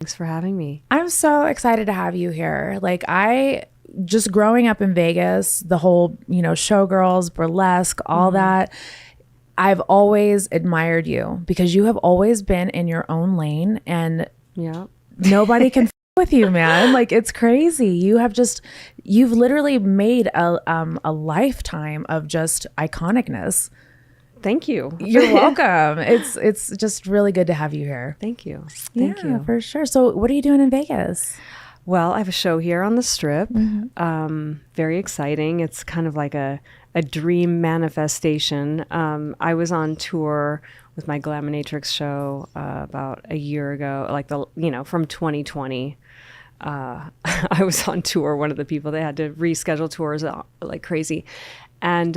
Thanks for having me. I'm so excited to have you here. Like, I just growing up in Vegas, the whole, showgirls, burlesque, all that. I've always admired you because you have always been in your own lane and nobody can with you, man. Like, it's crazy. You've literally made a lifetime of just iconicness. Thank you. You're welcome. It's just really good to have you here. Thank you. Thank you. For sure. So what are you doing in Vegas? Well, I have a show here on the Strip. Very exciting. It's kind of like a dream manifestation. I was on tour with my Glaminatrix show about a year ago, from 2020. I was on tour, one of the people. They had to reschedule tours like crazy. And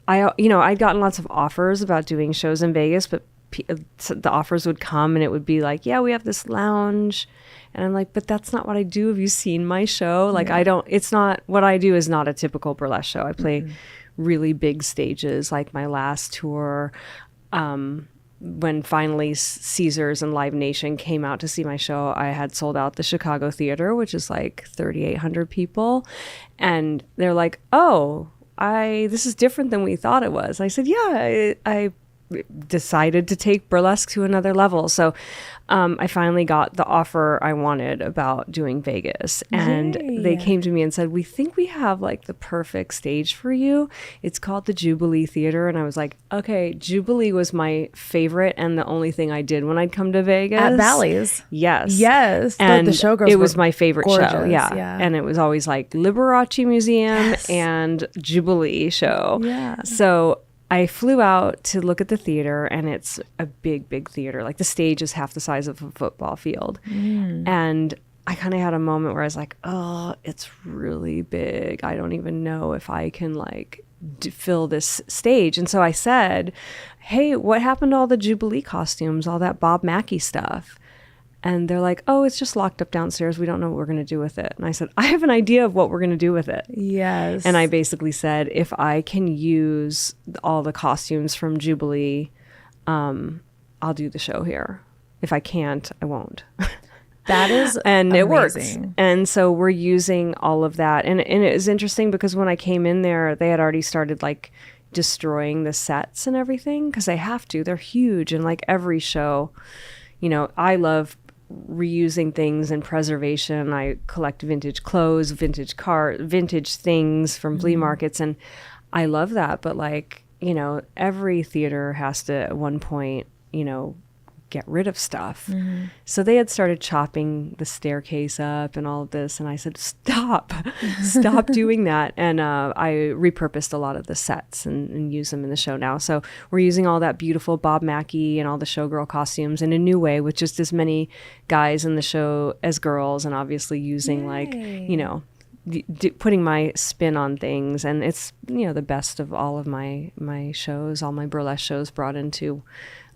I'd gotten lots of offers about doing shows in Vegas, but the offers would come and it would be like, yeah, we have this lounge. And I'm like, but that's not what I do. Have you seen my show? Like, it's not, what I do is not a typical burlesque show. I play really big stages, like my last tour. When finally Caesars and Live Nation came out to see my show, I had sold out the Chicago Theater, which is like 3,800 people. And they're like, oh, this is different than we thought it was. I said, yeah, I decided to take burlesque to another level. So I finally got the offer I wanted about doing Vegas. And they came to me and said, we think we have like the perfect stage for you. It's called the Jubilee Theater. And I was like, okay, Jubilee was my favorite and the only thing I did when I'd come to Vegas. At Bally's? Yes. Yes. And the showgirls it was my favorite gorgeous, show. Yeah. And it was always like Liberace Museum and Jubilee show. Yeah. So I flew out to look at the theater, and it's a big, big theater. Like, the stage is half the size of a football field. And I kind of had a moment where I was like, oh, it's really big. I don't even know if I can like fill this stage. And so I said, hey, what happened to all the Jubilee costumes, all that Bob Mackie stuff? And they're like, oh, it's just locked up downstairs. We don't know what we're going to do with it. And I said, I have an idea of what we're going to do with it. Yes. And I basically said, if I can use all the costumes from Jubilee, I'll do the show here. If I can't, I won't. That is and amazing. It works. And so we're using all of that. And it was interesting because when I came in there, they had already started like destroying the sets and everything because they have to. They're huge. And like every show, I love reusing things and preservation. I collect vintage clothes, vintage things from flea markets, and I love that. But like, every theater has to at one point, get rid of stuff. So they had started chopping the staircase up and all of this, and I said, stop doing that. And I repurposed a lot of the sets and use them in the show now. So we're using all that beautiful Bob Mackie and all the showgirl costumes in a new way with just as many guys in the show as girls, and obviously using putting my spin on things. And it's the best of all of my shows, all my burlesque shows brought into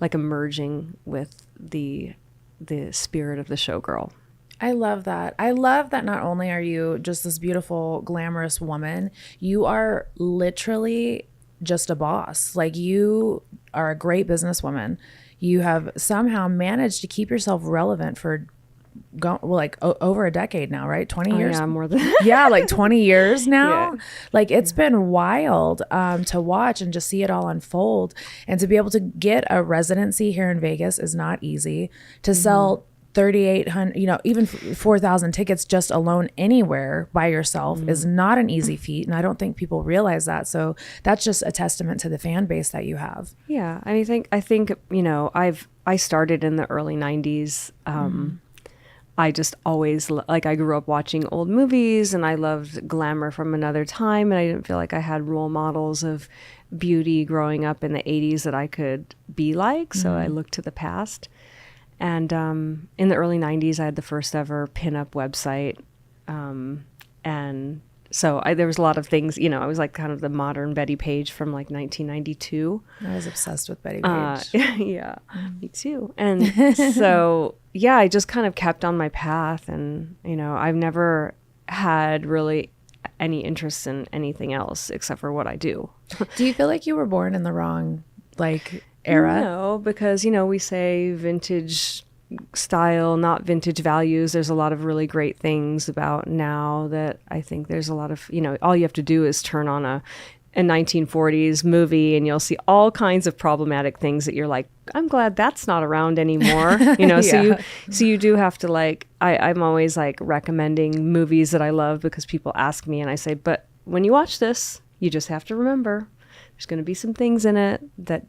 like emerging with the spirit of the showgirl. I love that. I love that not only are you just this beautiful, glamorous woman, you are literally just a boss. Like, you are a great businesswoman. You have somehow managed to keep yourself relevant for over a decade now, right? 20 years? Yeah, more than yeah, like 20 years now. Yeah. Like, it's been wild to watch and just see it all unfold. And to be able to get a residency here in Vegas is not easy. To sell 3,800, even 4,000 tickets just alone anywhere by yourself is not an easy feat. And I don't think people realize that. So that's just a testament to the fan base that you have. Yeah. I think, I started in the early 90s. I just always, I grew up watching old movies, and I loved glamour from another time, and I didn't feel like I had role models of beauty growing up in the 80s that I could be like, so I looked to the past. And in the early 90s, I had the first ever pinup website, and so there was a lot of things, I was like kind of the modern Betty Page from like 1992. I was obsessed with Betty Page. Yeah, me too. And so, yeah, I just kind of kept on my path, and, I've never had really any interest in anything else except for what I do. Do you feel like you were born in the wrong, era? No, because, we say vintage style, not vintage values. There's a lot of really great things about now that I think there's a lot of, all you have to do is turn on a 1940s movie and you'll see all kinds of problematic things that you're like, I'm glad that's not around anymore. So you do have to like, I'm always like recommending movies that I love because people ask me and I say, but when you watch this, you just have to remember there's going to be some things in it that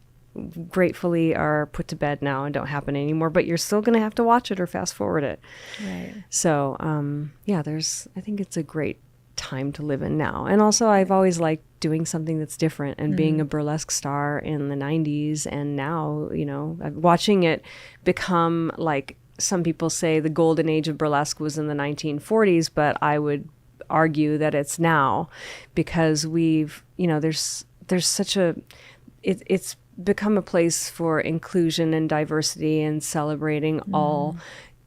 gratefully are put to bed now and don't happen anymore, but you're still going to have to watch it or fast forward it. Right. So, I think it's a great time to live in now. And also I've always liked doing something that's different and being a burlesque star in the 90s. And now, watching it become like some people say the golden age of burlesque was in the 1940s, but I would argue that it's now because we've, there's such a, it's become a place for inclusion and diversity and celebrating all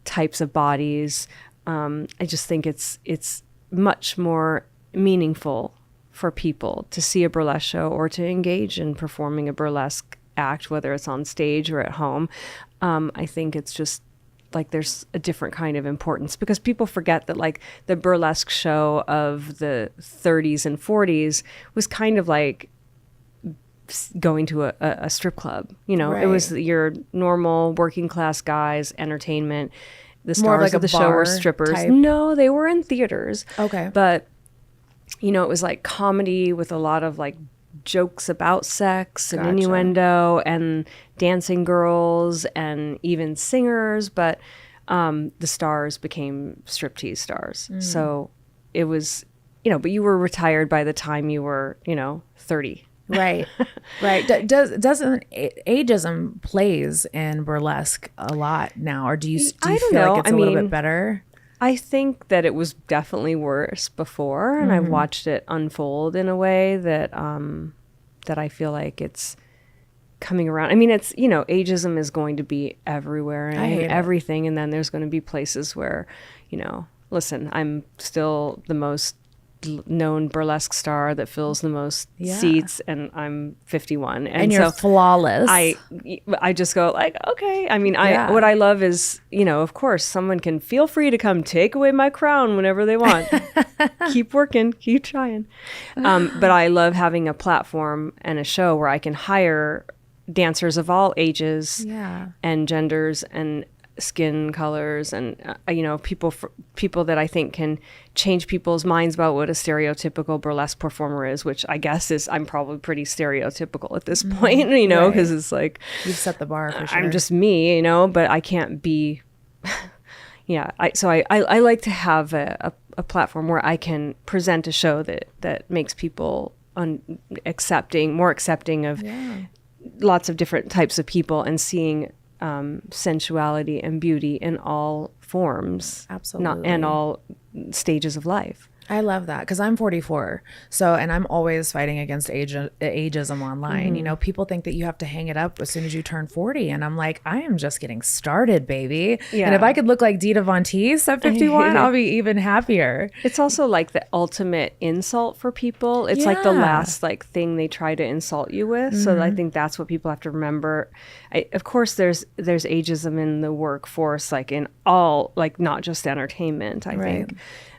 types of bodies. I just think it's much more meaningful for people to see a burlesque show or to engage in performing a burlesque act, whether it's on stage or at home. I think it's just like there's a different kind of importance because people forget that like the burlesque show of the 30s and 40s was kind of like going to a strip club. Right. It was your normal working class guys entertainment. The stars like of the show were strippers. Type. No, they were in theaters. Okay. But, it was like comedy with a lot of like jokes about sex and innuendo and dancing girls and even singers. But the stars became striptease stars. So it was, but you were retired by the time you were, 30. Right. Doesn't ageism plays in burlesque a lot now, or do you feel like it's a little bit better? I think that it was definitely worse before, and I've watched it unfold in a way that that I feel like it's coming around. I mean, it's ageism is going to be everywhere and everything, and then there's going to be places where, listen, I'm still the most known burlesque star that fills the most seats, and I'm 51, and you're so flawless. I just go like, okay. I mean, what I love is, of course, someone can feel free to come take away my crown whenever they want. Keep working, keep trying. But I love having a platform and a show where I can hire dancers of all ages and genders and skin colors and people that I think can change people's minds about what a stereotypical burlesque performer is, which I guess is I'm probably pretty stereotypical at this point, because it's like you've set the bar for sure. I'm just me, but I can't be I like to have a platform where I can present a show that makes people more accepting of lots of different types of people and seeing sensuality and beauty in all forms. Absolutely. And all stages of life. I love that because I'm 44. And I'm always fighting against ageism online. People think that you have to hang it up as soon as you turn 40. And I'm like, I am just getting started, baby. Yeah. And if I could look like Dita Von Teese at 51, I'll be even happier. It's also like the ultimate insult for people. It's like the last thing they try to insult you with. So I think that's what people have to remember. Of course, there's ageism in the workforce, like in all, like not just entertainment, I think.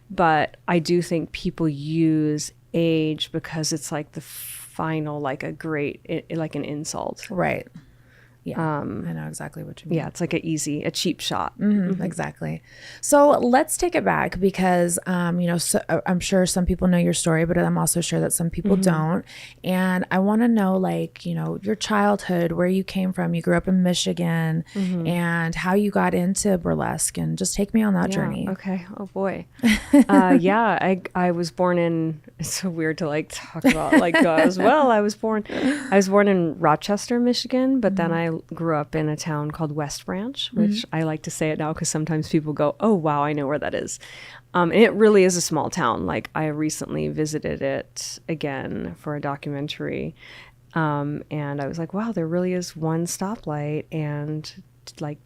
But I do think people use age because it's like the final, like a great, like an insult. Right. Yeah. I know exactly what you mean. Yeah. It's like a cheap shot. Exactly. So let's take it back because, so I'm sure some people know your story, but I'm also sure that some people don't. And I want to know, your childhood, where you came from. You grew up in Michigan and how you got into burlesque, and just take me on that journey. Okay. Oh boy. I was born in, it's so weird to talk about as well. I was born in Rochester, Michigan, but then I grew up in a town called West Branch, which I like to say it now because sometimes people go, oh, wow, I know where that is. And it really is a small town. I recently visited it again for a documentary. And I was like, wow, there really is one stoplight and a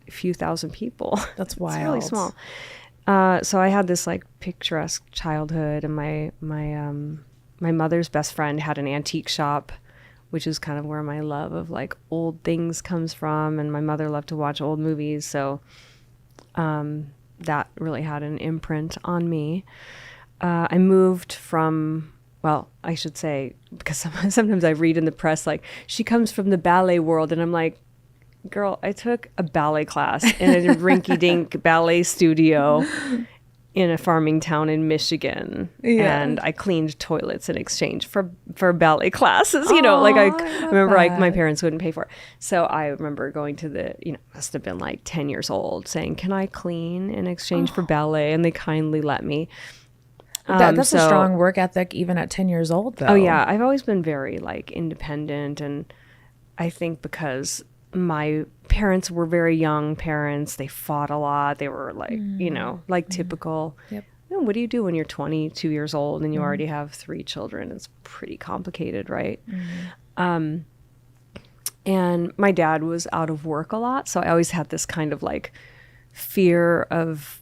few thousand people. That's wild. It's really small. So I had this picturesque childhood, and my mother's best friend had an antique shop which is kind of where my love of like old things comes from. And my mother loved to watch old movies. So that really had an imprint on me. I moved from, well, I should say, because sometimes I read in the press, like, she comes from the ballet world. And I'm like, girl, I took a ballet class in a rinky-dink ballet studio in a farming town in Michigan. Yeah. And I cleaned toilets in exchange for ballet classes. You know, like I remember my parents wouldn't pay for it. So I remember going to the, must have been like 10 years old, saying, can I clean in exchange for ballet? And they kindly let me. That's a strong work ethic even at 10 years old, though. Oh, yeah. I've always been very like independent. And I think because my parents were very young parents, they fought a lot. They were like, like typical. Yep. What do you do when you're 22 years old and you already have 3 children? It's pretty complicated, right? And my dad was out of work a lot. So I always had this kind of like fear of,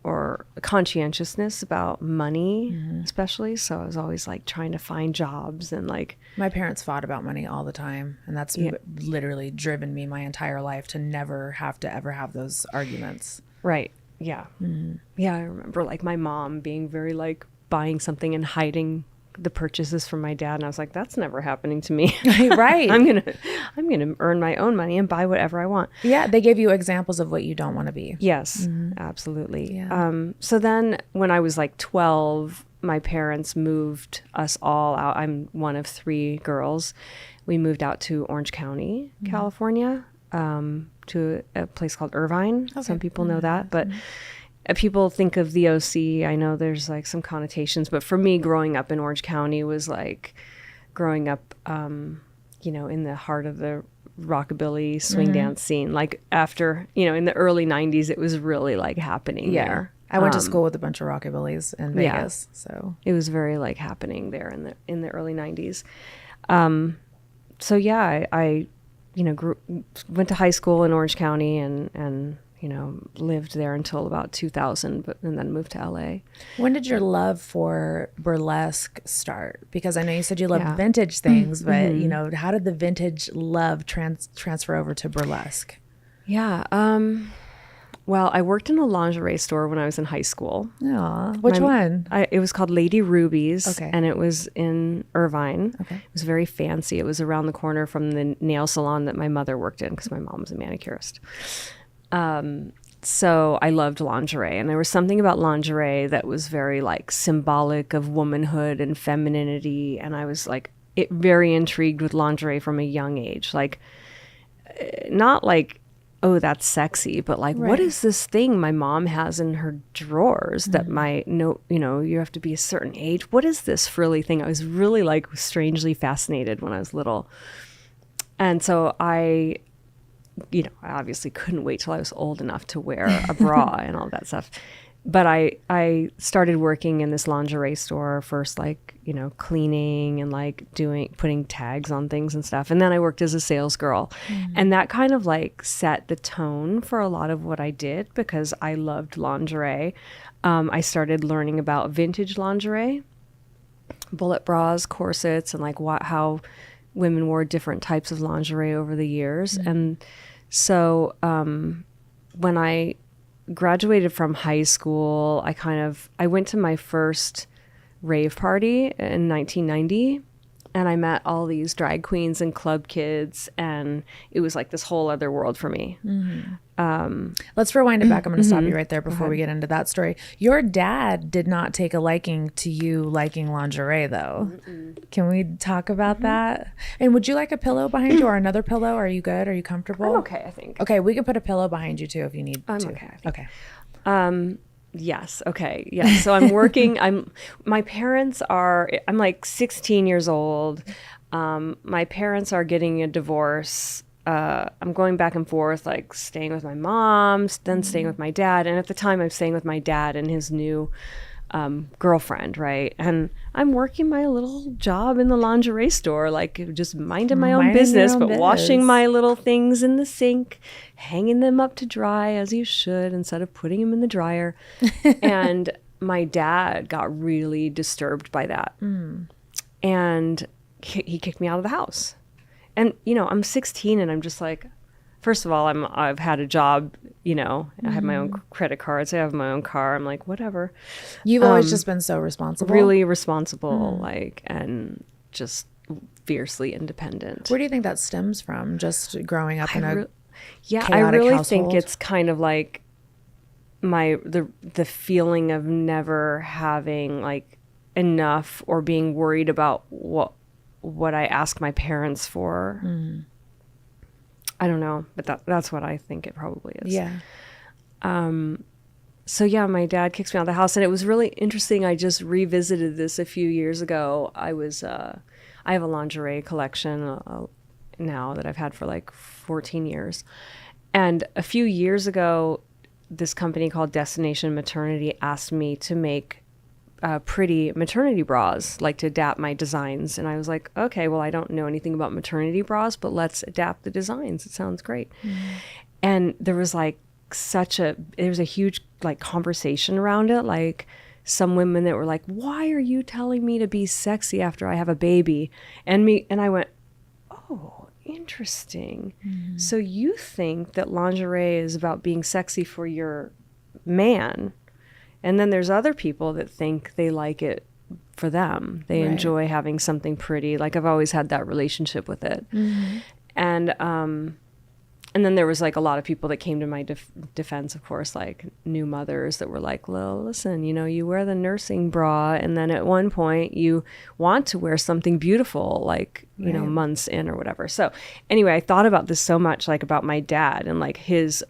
or conscientiousness about money, especially. So I was always like trying to find jobs and like. My parents fought about money all the time. And that's literally driven me my entire life to never have to ever have those arguments. Right. Yeah. Yeah. I remember like my mom being very like buying something and hiding the purchases from my dad. And I was like, that's never happening to me. Right. I'm going to earn my own money and buy whatever I want. Yeah. They gave you examples of what you don't want to be. Yes, absolutely. Yeah. So then when I was like 12, my parents moved us all out. I'm one of 3 girls. We moved out to Orange County, California, to a place called Irvine. Okay. Some people know that, but people think of the OC. I know there's like some connotations, but for me, growing up in Orange County was like growing up, in the heart of the rockabilly swing dance scene. Like after, in the early 90s, it was really like happening there. I went to school with a bunch of rockabillys in Vegas, so it was very like happening there in the early 90s. So yeah, I went to high school in Orange County and lived there until about 2000, and then moved to LA. When did your love for burlesque start? Because I know you said you loved vintage things, but how did the vintage love transfer over to burlesque? Yeah. Well, I worked in a lingerie store when I was in high school. Aw, which one? It was called Lady Ruby's, okay. And it was in Irvine. Okay. It was very fancy. It was around the corner from the nail salon that my mother worked in because my mom was a manicurist. So I loved lingerie, and there was something about lingerie that was very like symbolic of womanhood and femininity. And I was like very intrigued with lingerie from a young age. Like not like, oh, that's sexy, but like, what is this thing my mom has in her drawers that you have to be a certain age. What is this frilly thing? I was really like strangely fascinated when I was little. And so I obviously couldn't wait till I was old enough to wear a bra and all that stuff. But I started working in this lingerie store first, like, cleaning and like putting tags on things and stuff. And then I worked as a sales girl. And that kind of like set the tone for a lot of what I did because I loved lingerie. I started learning about vintage lingerie, bullet bras, corsets, and like how women wore different types of lingerie over the years. And so when I graduated from high school, I went to my first rave party in 1990, and I met all these drag queens and club kids, and it was like this whole other world for me. Let's rewind it back. I'm going to stop you right there before we get into that story. Your dad did not take a liking to you liking lingerie, though. Can we talk about that? And would you like a pillow behind you or another pillow? Are you good? Are you comfortable? I'm okay, I think. Okay, we can put a pillow behind you too if you need to. I'm okay, I think. Okay. Yes. Okay. Yeah. So I'm working. My parents are. I'm like 16 years old. My parents are getting a divorce. I'm going back and forth, like staying with my mom, then staying with my dad. And at the time, I'm staying with my dad and his new girlfriend, right? And I'm working my little job in the lingerie store, like just minding my own business, but washing my little things in the sink, hanging them up to dry as you should instead of putting them in the dryer. And my dad got really disturbed by that. And he kicked me out of the house. and I'm 16 and I'm just like, first of all, I've had a job, I have my own credit cards, I have my own car. I'm like, whatever. You've always just been so responsible. Really responsible, and just fiercely independent. Where do you think that stems from? Just growing up in a I chaotic really household? think it's kind of like the feeling of never having like enough or being worried about what I ask my parents for. I don't know, but that's what I think it probably is. Yeah. So yeah, my dad kicks me out of the house, and it was really interesting. I just revisited this a few years ago. I have a lingerie collection now that I've had for like 14 years. And a few years ago, this company called Destination Maternity asked me to make pretty maternity bras, like to adapt my designs. And I was like, okay, well, I don't know anything about maternity bras, but let's adapt the designs. It sounds great. And there was like there was a huge like conversation around it. Like some women that were like, why are you telling me to be sexy after I have a baby? And I went, oh, interesting. So you think that lingerie is about being sexy for your man. And then there's other people that think they like it for them. They enjoy having something pretty. Like I've always had that relationship with it. And then there was like a lot of people that came to my defense, of course, like new mothers that were like, well, listen, you wear the nursing bra, and then at one point you want to wear something beautiful, like, months in or whatever. So anyway, I thought about this so much, like about my dad and like his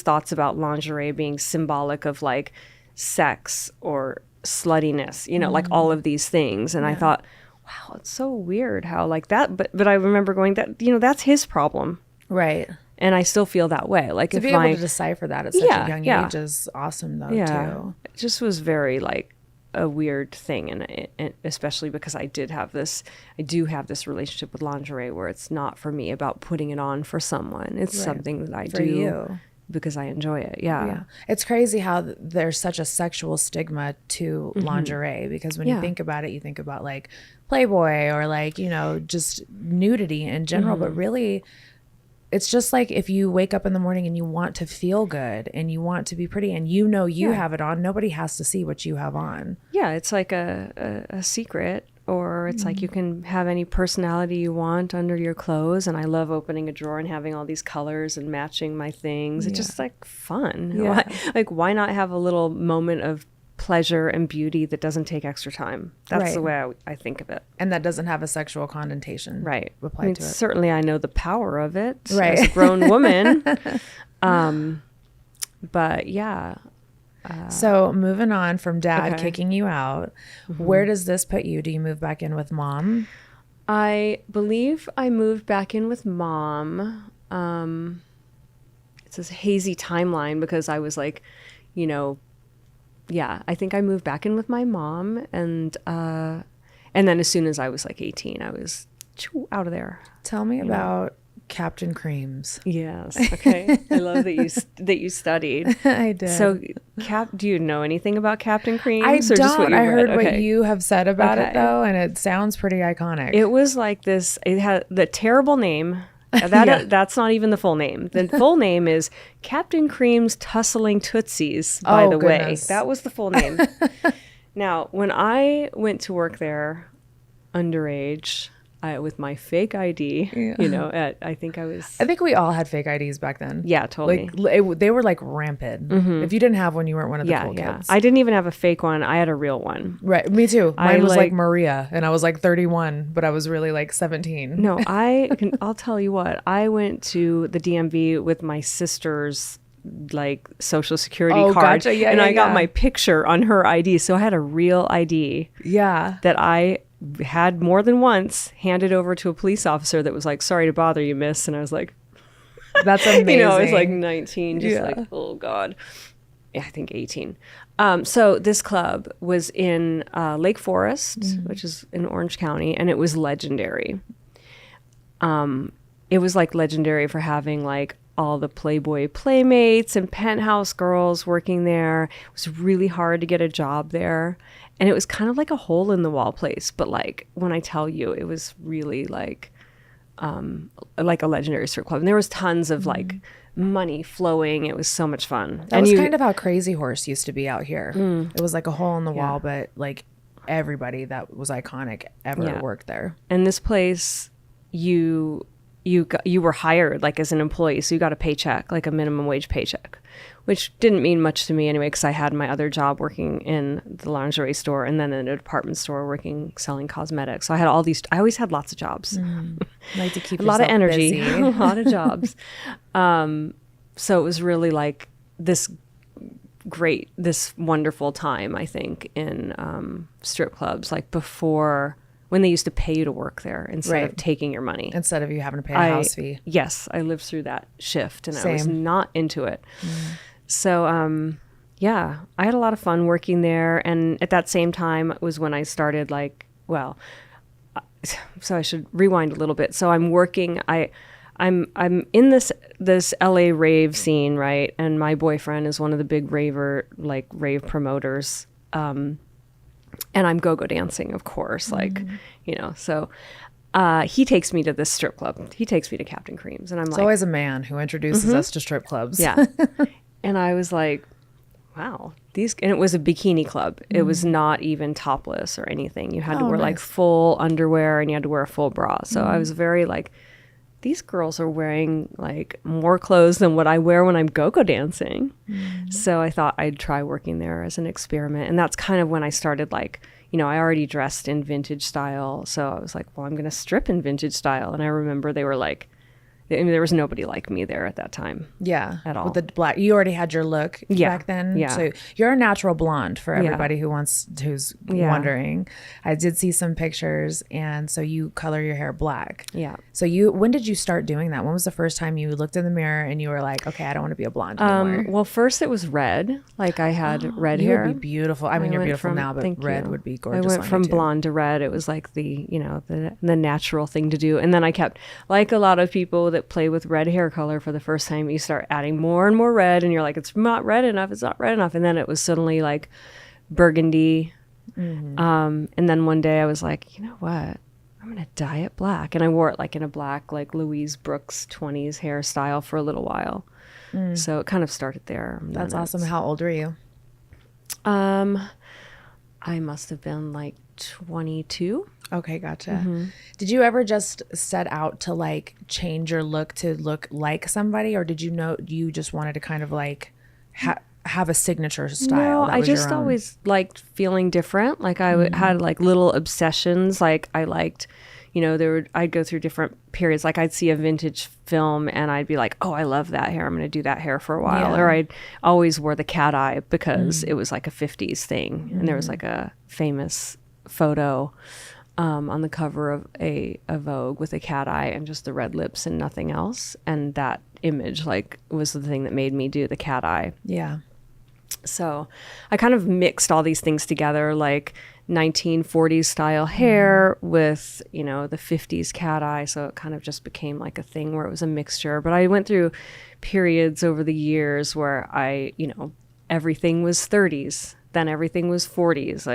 thoughts about lingerie being symbolic of like sex or sluttiness, like all of these things. And I thought, wow, it's so weird how like that, but I remember going that, that's his problem. Right. And I still feel that way. Like to be able to decipher that at such a young age is awesome, though. Too. It just was very like a weird thing, and especially because I do have this relationship with lingerie where it's not for me about putting it on for someone. It's something that I do because I enjoy it. Yeah. It's crazy how there's such a sexual stigma to lingerie, because when you think about it, you think about like Playboy or like just nudity in general, but really. It's just like if you wake up in the morning and you want to feel good and you want to be pretty and you have it on, nobody has to see what you have on. Yeah, it's like a secret, or it's like you can have any personality you want under your clothes. And I love opening a drawer and having all these colors and matching my things. It's just like fun. Yeah. Why not have a little moment of pleasure and beauty that doesn't take extra time? That's the way I think of it. And that doesn't have a sexual connotation applied to it. Certainly I know the power of it as a grown woman. But yeah. So moving on from dad kicking you out, where does this put you? Do you move back in with mom? I believe I moved back in with mom. It's this hazy timeline because I was like, I think I moved back in with my mom, and then as soon as I was like 18, I was out of there. Tell me about Captain Creams. Yes. Okay. I love that you studied. I did. So, do you know anything about Captain Creams? I don't. Just what I heard what you have said about it though, and it sounds pretty iconic. It was like this. It had the terrible name. That's not even the full name. The full name is Captain Cream's Tussling Tootsies, by the way. That was the full name. Now, when I went to work there underage, with my fake ID, I think we all had fake IDs back then. Yeah, totally. They were like rampant. If you didn't have one, you weren't one of the cool kids. I didn't even have a fake one. I had a real one. Right. Me too. Mine was like Maria, and I was like 31, but I was really like 17. No, I'll tell you what. I went to the DMV with my sister's like social security card. Gotcha. Yeah, and I got my picture on her ID. So I had a real ID. Yeah. That I had more than once handed over to a police officer that was like, sorry to bother you, miss. And I was like, that's amazing. I was like 19, just like, oh God. Yeah, I think 18. So this club was in Lake Forest, which is in Orange County, and it was legendary. It was like legendary for having like all the Playboy playmates and penthouse girls working there. It was really hard to get a job there. And it was kind of like a hole in the wall place. But like when I tell you, it was really like like a legendary strip club. And there was tons of like money flowing. It was so much fun. That was kind of how Crazy Horse used to be out here. It was like a hole in the wall, Yeah. but like everybody that was iconic ever worked there. And this place, you were hired like as an employee, so you got a paycheck, like a minimum wage paycheck, which didn't mean much to me anyway, because I had my other job working in the lingerie store and then in a department store selling cosmetics. So I always had lots of jobs. Like to keep A lot of yourself energy, busy. a lot of jobs. So it was really like this wonderful time, I think, in strip clubs, like before, when they used to pay you to work there instead of taking your money. Instead of you having to pay a house fee. Yes, I lived through that shift and Same. I was not into it. So, I had a lot of fun working there. And at that same time was when I started so I should rewind a little bit. So I'm working, I'm in this LA rave scene, right? And my boyfriend is one of the big rave promoters. And I'm go-go dancing, of course, so he takes me to this strip club. He takes me to Captain Cream's, and I'm It's like, always a man who introduces us to strip clubs. yeah. And I was like, wow, and it was a bikini club. It was not even topless or anything. You had to wear like full underwear and you had to wear a full bra. So I was very like, these girls are wearing like more clothes than what I wear when I'm go-go dancing. So I thought I'd try working there as an experiment. And that's kind of when I started like, I already dressed in vintage style. So I was like, well, I'm going to strip in vintage style. And I remember they were like, there was nobody like me there at that time. Yeah. At all. With the black, you already had your look back then. Yeah. So you're a natural blonde for everybody who's wondering. I did see some pictures, and so you color your hair black. Yeah. So when did you start doing that? When was the first time you looked in the mirror and you were like, okay, I don't want to be a blonde anymore? Well, first it was red. Like I had red You hair. would be beautiful. I mean, you're beautiful now, but red would be gorgeous. I went on from you too. blonde to red. It was like the natural thing to do. And then I kept, like a lot of people that play with red hair color for the first time, you start adding more and more red and you're like, it's not red enough. It's not red enough. And then it was suddenly like burgundy. And then one day I was like, you know what? I'm going to dye it black. And I wore it like in a black, like Louise Brooks 20s hairstyle for a little while. So it kind of started there. That's awesome. How old were you? I must have been like 22. Okay, gotcha. Did you ever just set out to like change your look to look like somebody, or did you just wanted to kind of like have a signature style? No, I just always liked feeling different. Like I had like little obsessions. Like I liked, I'd go through different periods. Like I'd see a vintage film and I'd be like, oh, I love that hair. I'm going to do that hair for a while. Yeah. Or I'd always wore the cat eye because it was like a 50s thing. And there was like a famous photo on the cover of a Vogue with a cat eye and just the red lips and nothing else. And that image like was the thing that made me do the cat eye. Yeah. So I kind of mixed all these things together, like 1940s style hair with, the 50s cat eye. So it kind of just became like a thing where it was a mixture. But I went through periods over the years where everything was 30s, then everything was 40s,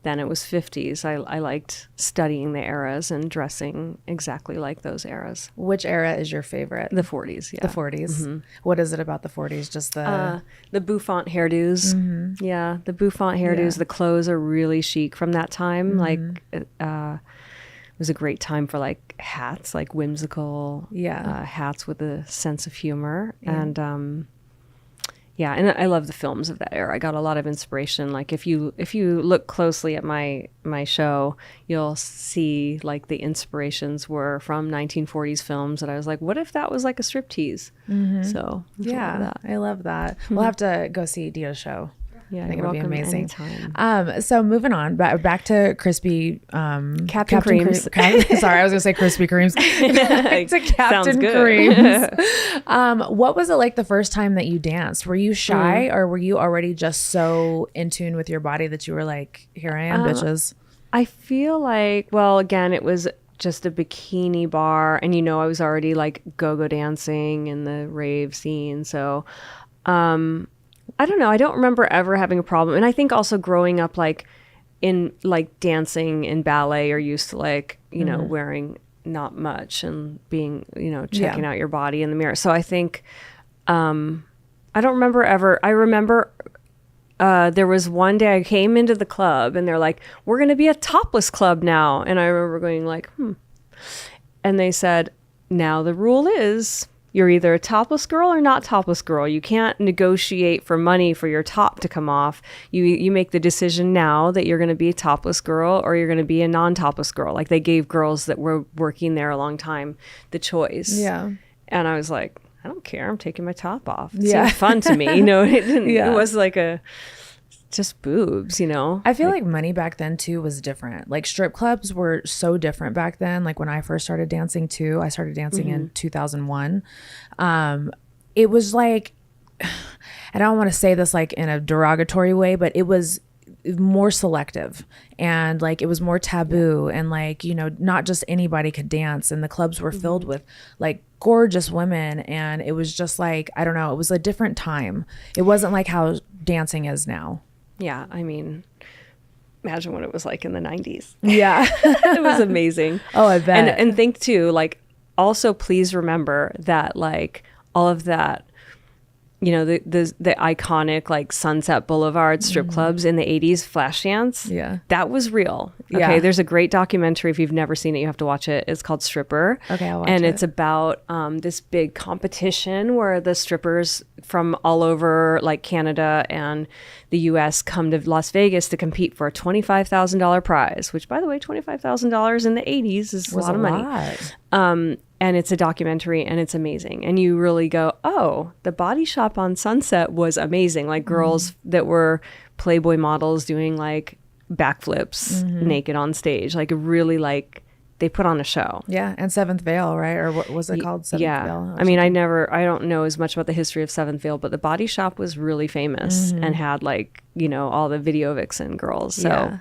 then it was 50s. I liked studying the eras and dressing exactly like those eras. Which era is your favorite? The 40s, yeah. The 40s. What is it about the 40s? Just the bouffant hairdos. Yeah, the bouffant hairdos. Yeah. The clothes are really chic from that time. Like it was a great time for like hats, like whimsical hats with a sense of humor. And and I love the films of that era. I got a lot of inspiration. Like if you look closely at my show, you'll see like the inspirations were from 1940s films that I was like, what if that was like a striptease? So I love that. We'll have to go see Dita's show. Yeah, I think it'll be amazing. Anytime. So moving on, back to crispy Captain Creams. Sorry, I was gonna say Krispy Kremes. Back to Captain Creams. What was it like the first time that you danced? Were you shy, or were you already just so in tune with your body that you were like, "Here I am, bitches"? I feel like, well, again, it was just a bikini bar, and I was already like go-go dancing in the rave scene, so. I don't know. I don't remember ever having a problem. And I think also growing up, like in like dancing in ballet or used to like, wearing not much, and being, checking out your body in the mirror. So I think, I don't remember ever, I remember there was one day I came into the club and they're like, we're going to be a topless club now. And I remember going like, And they said, now the rule is you're either a topless girl or not topless girl. You can't negotiate for money for your top to come off. You make the decision now that you're going to be a topless girl or you're going to be a non-topless girl. Like they gave girls that were working there a long time the choice. Yeah. And I was like, I don't care. I'm taking my top off. It Yeah. seemed fun to me. It didn't. Yeah. It was like just boobs. I feel like money back then too was different. Like strip clubs were so different back then. Like when I first started dancing too, I started dancing in 2001. It was like, I don't want to say this like in a derogatory way, but it was more selective and like it was more taboo and like, not just anybody could dance, and the clubs were filled with like gorgeous women, and it was just like, I don't know, it was a different time. It wasn't like how dancing is now. Yeah, I mean, imagine what it was like in the 90s. Yeah. It was amazing. Oh, I bet. And think too, like, also please remember that like all of that, the iconic like Sunset Boulevard strip clubs in the 80s, Flashdance. Yeah. That was real. Okay. Yeah. There's a great documentary. If you've never seen it, you have to watch it. It's called Stripper. Okay, I'll watch and it. It's about this big competition where the strippers from all over like Canada and the US come to Las Vegas to compete for a $25,000 prize, which by the way, $25,000 in the 80s is a lot of money. And it's a documentary and it's amazing. And you really go, oh, the body shop on Sunset was amazing. Like girls that were Playboy models doing like backflips naked on stage. Like really like they put on a show. Yeah. And Seventh Veil, right? Or what was it called? Seventh Veil? I mean, I don't know as much about the history of Seventh Veil, but the body shop was really famous and had like, all the video vixen girls. So,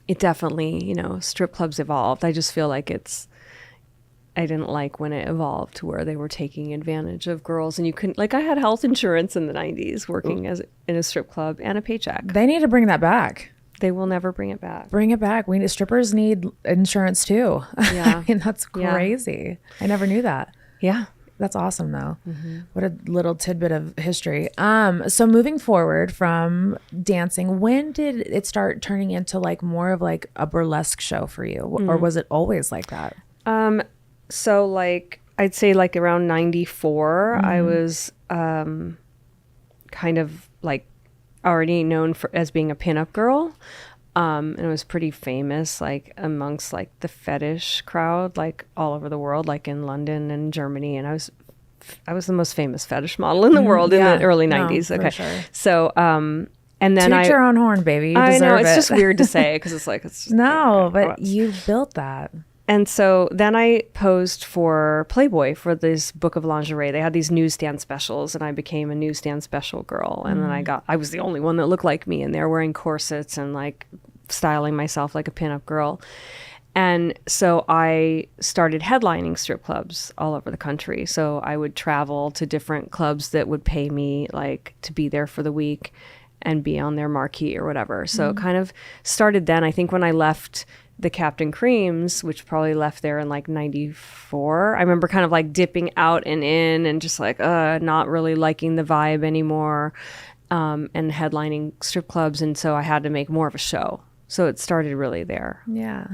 it definitely, strip clubs evolved. I just feel like I didn't like when it evolved to where they were taking advantage of girls, and you couldn't, like I had health insurance in the 90s working in a strip club and a paycheck. They need to bring that back. They will never bring it back. Bring it back. Strippers need insurance too. Yeah. I mean, that's crazy. Yeah. I never knew that. Yeah. That's awesome though. What a little tidbit of history. So moving forward from dancing, when did it start turning into like more of like a burlesque show for you? Or was it always like that? So like, I'd say like around 94, I was kind of like already known as being a pinup girl. And it was pretty famous, like amongst like the fetish crowd, like all over the world, like in London and Germany. And I was the most famous fetish model in the world in the early 90s. Okay. Sure. So, and then toot your own horn, baby. You I know deserve it's it. just weird to say because it's like, it's just, no, but you built that. And so then I posed for Playboy for this book of lingerie. They had these newsstand specials and I became a newsstand special girl. And then I was the only one that looked like me in there wearing corsets and like styling myself like a pinup girl. And so I started headlining strip clubs all over the country. So I would travel to different clubs that would pay me like to be there for the week and be on their marquee or whatever. So it kind of started then. I think when I left the Captain Creams, which probably left there in like 94. I remember kind of like dipping out and in and just like not really liking the vibe anymore, and headlining strip clubs. And so I had to make more of a show. So it started really there. Yeah.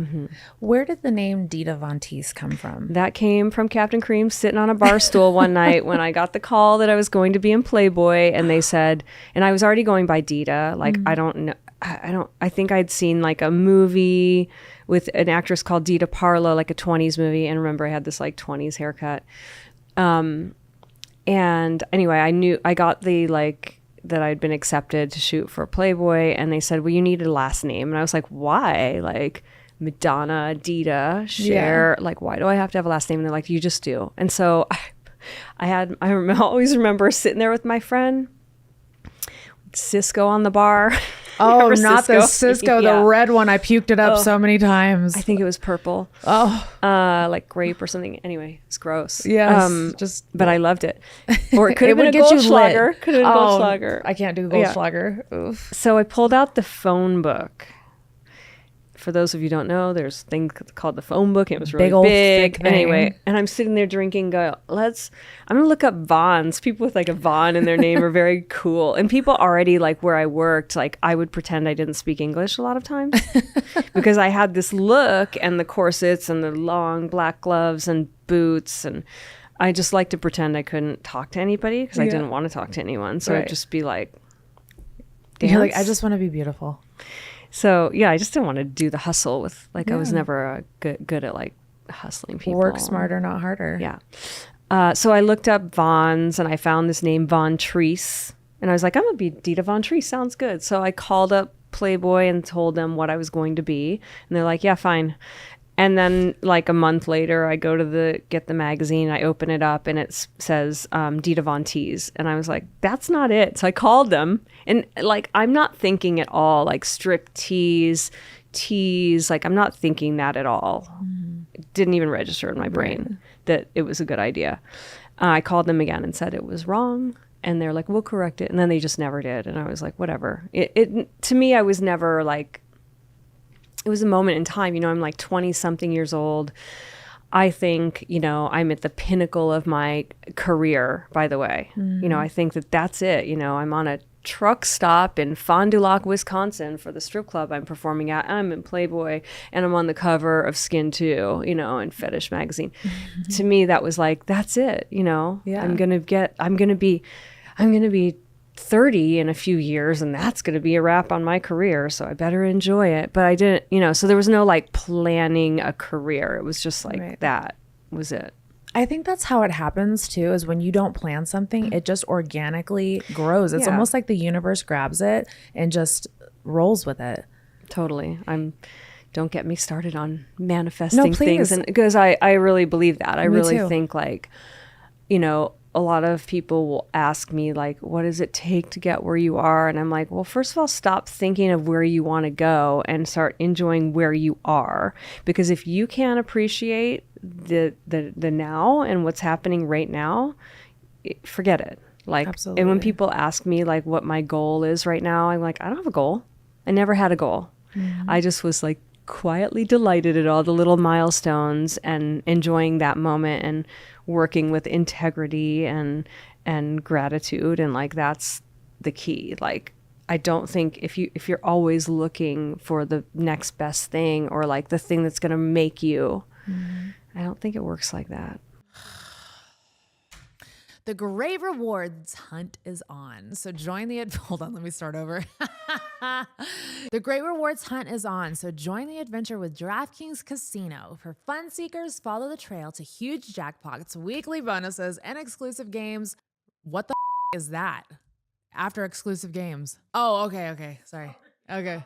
Where did the name Dita Von Teese come from? That came from Captain Cream sitting on a bar stool one night when I got the call that I was going to be in Playboy, and they said, and I was already going by Dita. Like, I don't know. I think I'd seen like a movie with an actress called Dita Parlo, like a 20s movie. And remember I had this like 20s haircut. And anyway, I got the like that I'd been accepted to shoot for Playboy. And they said, well, you need a last name. And I was like, why? Like Madonna, Dita, Cher, like, why do I have to have a last name? And they're like, you just do. And so I always remember sitting there with my friend, Cisco on the bar. Oh, not Cisco? the Cisco, the red one. I puked it up so many times. I think it was purple. Oh, like grape or something. Anyway, it's gross. Yes, but I loved it. Or it could have been a get you Goldschlager. lit. Could have been Goldschlager. I can't do Goldschlager. Oof. So I pulled out the phone book for those of you who don't know, there's a thing called the phone book. It was really Big old big. thick thing. Anyway, and I'm sitting there drinking. I'm going to look up Vons. People with like a Von in their name are very cool. And people already, like where I worked, like I would pretend I didn't speak English a lot of times because I had this look and the corsets and the long black gloves and boots, and I just like to pretend I couldn't talk to anybody because I didn't want to talk to anyone. So I'd just be like, dance. You're like, I just want to be beautiful. So yeah, I just didn't want to do the hustle with like, I was never good at like hustling people. Work smarter, not harder. Yeah. So I looked up Vons and I found this name Von Teese, and I was like, I'm gonna be Dita Von Teese. Sounds good. So I called up Playboy and told them what I was going to be, and they're like, yeah, fine. And then like a month later, I go to get the magazine, I open it up and it says Dita Von Teese. And I was like, that's not it. So I called them, and like, I'm not thinking at all like strip tease, like I'm not thinking that at all. It didn't even register in my brain that it was a good idea. I called them again and said it was wrong. And they're like, we'll correct it. And then they just never did. And I was like, whatever. It to me, I was never like, it was a moment in time, I'm like 20 something years old. I think, I'm at the pinnacle of my career, by the way. I think that's it. I'm on a truck stop in Fond du Lac, Wisconsin for the strip club I'm performing at. I'm in Playboy and I'm on the cover of Skin 2, and Fetish magazine. To me, that was like, that's it. Yeah. I'm going to be 30 in a few years, and that's going to be a wrap on my career, so I better enjoy it. But I didn't, so there was no like planning a career. It was just like that was it. I think that's how it happens too, is when you don't plan something, it just organically grows. It's almost like the universe grabs it and just rolls with it. Totally. Don't get me started on manifesting things, and because I really believe that. I really think like, a lot of people will ask me like, what does it take to get where you are? And I'm like, well, first of all, stop thinking of where you want to go and start enjoying where you are. Because if you can't appreciate the now and what's happening right now, forget it. Like, absolutely. And when people ask me like what my goal is right now, I'm like, I don't have a goal. I never had a goal. I just was like quietly delighted at all the little milestones and enjoying that moment and working with integrity and gratitude, and like that's the key. Like, I don't think if you're always looking for the next best thing or like the thing that's going to make you, I don't think it works like that. The great rewards hunt is on. So join the hold on, let me start over. The great rewards hunt is on. So join the adventure with DraftKings Casino. For fun seekers, follow the trail to huge jackpots, weekly bonuses, and exclusive games. What the is that? After exclusive games. Oh, okay. Sorry. Okay.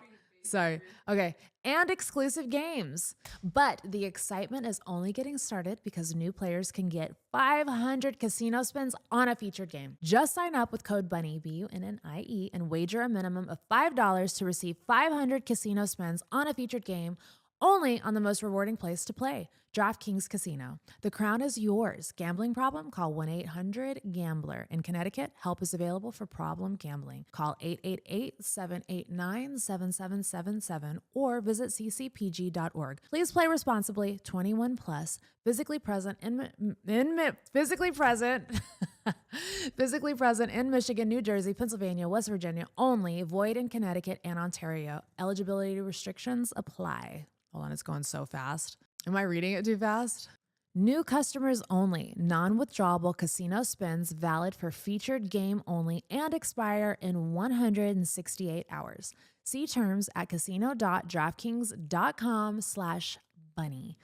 And exclusive games. But the excitement is only getting started because new players can get 500 casino spins on a featured game. Just sign up with code BUNNIE, BUNNIE, and wager a minimum of $5 to receive 500 casino spins on a featured game only on the most rewarding place to play, DraftKings Casino. The crown is yours. Gambling problem? Call 1-800-GAMBLER. In Connecticut, help is available for problem gambling. Call 888-789-7777 or visit ccpg.org. Please play responsibly. 21 plus. Physically present physically present in Michigan, New Jersey, Pennsylvania, West Virginia only. Void in Connecticut and Ontario. Eligibility restrictions apply. Hold on, it's going so fast. Am I reading it too fast? New customers only. Non-withdrawable casino spins valid for featured game only and expire in 168 hours. See terms at casino.draftkings.com/bunny.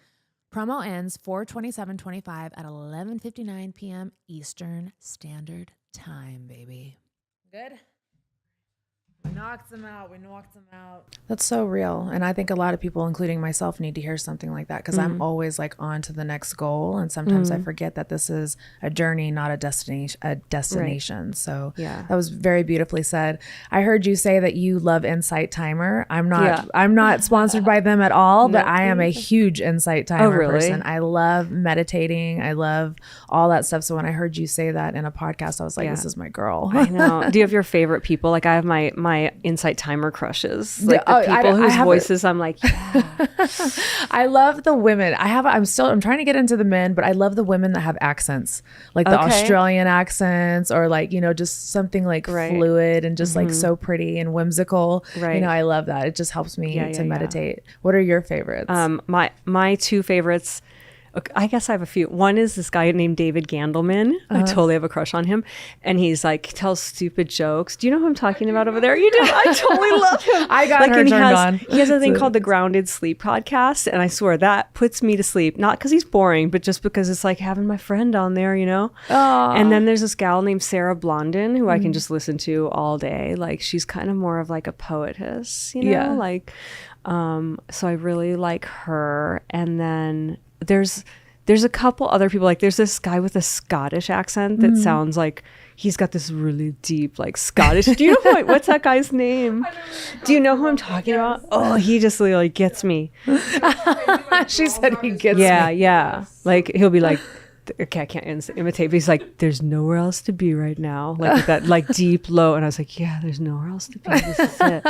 Promo ends 4/27/25 at 11:59 p.m. Eastern Standard Time, baby. Good? We knocked them out. That's so real. And I think a lot of people, including myself, need to hear something like that because I'm always like on to the next goal. And sometimes I forget that this is a journey, not a destination. Right. So that was very beautifully said. I heard you say that you love Insight Timer. I'm not sponsored by them at all, but I am a huge Insight Timer person. I love meditating. I love all that stuff. So when I heard you say that in a podcast, I was like, this is my girl. I know. Do you have your favorite people? Like I have my Insight Timer crushes. Like the people whose voices I'm like, yeah. I love the women. I'm trying to get into the men, but I love the women that have accents, like the Australian accents, or like, you know, just something like fluid and just like so pretty and whimsical. Right. You know, I love that. It just helps me to meditate. What are your favorites? My two favorites, I guess I have a few. One is this guy named David Gandelman. I totally have a crush on him. And he's like, tells stupid jokes. Do you know who I'm talking about over there? You do? I totally love him. I got her turned on. He has a thing called the Grounded Sleep podcast. And I swear that puts me to sleep. Not because he's boring, but just because it's like having my friend on there, you know? Aww. And then there's this gal named Sarah Blondin who I can just listen to all day. Like she's kind of more of like a poetess, you know? Yeah. Like, so I really like her. And then there's a couple other people, like there's this guy with a Scottish accent that sounds like he's got this really deep like Scottish. Do you know what's that guy's name? Do you know who I'm talking about? Oh, he just like gets me. She said he gets me. Yeah. Like he'll be like, okay, I can't imitate, but he's like, there's nowhere else to be right now. Like with that like deep low. And I was like, yeah, there's nowhere else to be. This is it.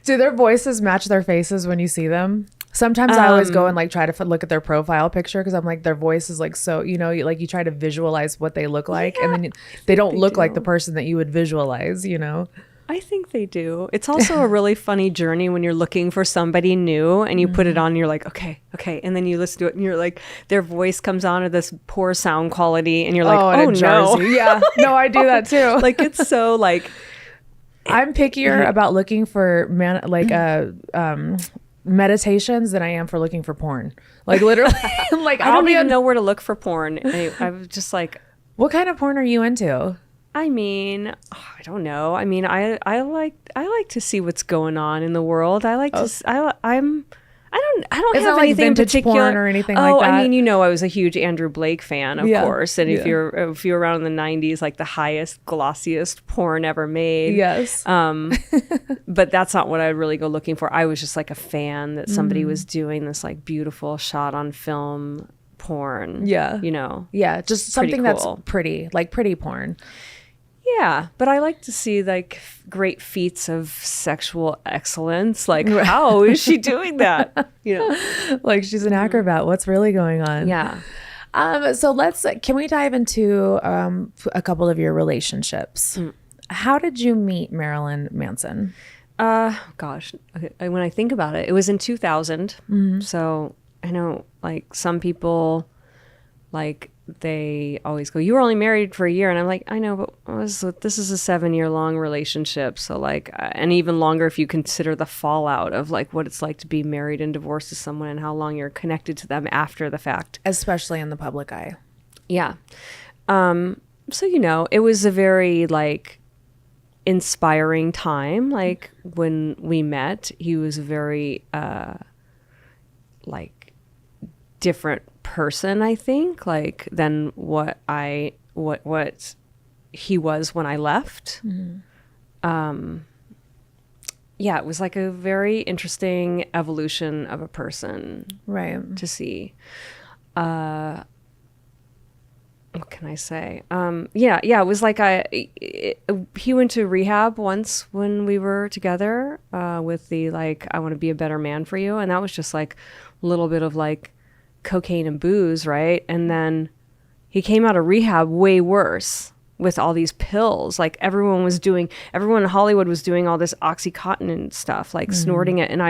Do their voices match their faces when you see them? Sometimes I always go and like try to look at their profile picture because I'm like, their voice is like, so, you know, you try to visualize what they look like, and then they don't look like the person that you would visualize, you know? I think they do. It's also a really funny journey when you're looking for somebody new and you put it on and you're like, okay. And then you listen to it and you're like, their voice comes on at this poor sound quality and you're like, oh no. Yeah. No, I do that too. Like it's so like. I'm pickier about looking for meditations than I am for looking for porn. Like literally, like I don't even know where to look for porn. I was just like, what kind of porn are you into? I mean, I don't know. I mean, I like to see what's going on in the world. I like to. I don't It's have not like anything vintage particular porn or anything like that. I mean, you know, I was a huge Andrew Blake fan, of course. And if you're around in the '90s, like the highest, glossiest porn ever made. Yes. But that's not what I'd really go looking for. I was just like a fan that somebody was doing this like beautiful shot on film porn. Yeah. You know. Yeah, just something cool. that's pretty, like pretty porn. Yeah, but I like to see like great feats of sexual excellence. Like, how is she doing that? You know, like she's an acrobat. What's really going on? Yeah. So can we dive into a couple of your relationships? How did you meet Marilyn Manson? Gosh, okay. When I think about it, it was in 2000. So I know like some people like they always go, you were only married for a year. And I'm like, I know, but this is a 7-year long relationship. So like, and even longer if you consider the fallout of like what it's like to be married and divorced to someone and how long you're connected to them after the fact. Especially in the public eye. Yeah. So, you know, it was a very like inspiring time. Like when we met, he was a very like different person, I think, like than what he was when I left. Yeah, it was like a very interesting evolution of a person, right, to see. What can I say? It was like he went to rehab once when we were together with the like, I want to be a better man for you, and that was just like a little bit of like cocaine and booze, right? And then he came out of rehab way worse with all these pills. Like everyone in Hollywood was doing all this Oxycontin and stuff, like snorting it, and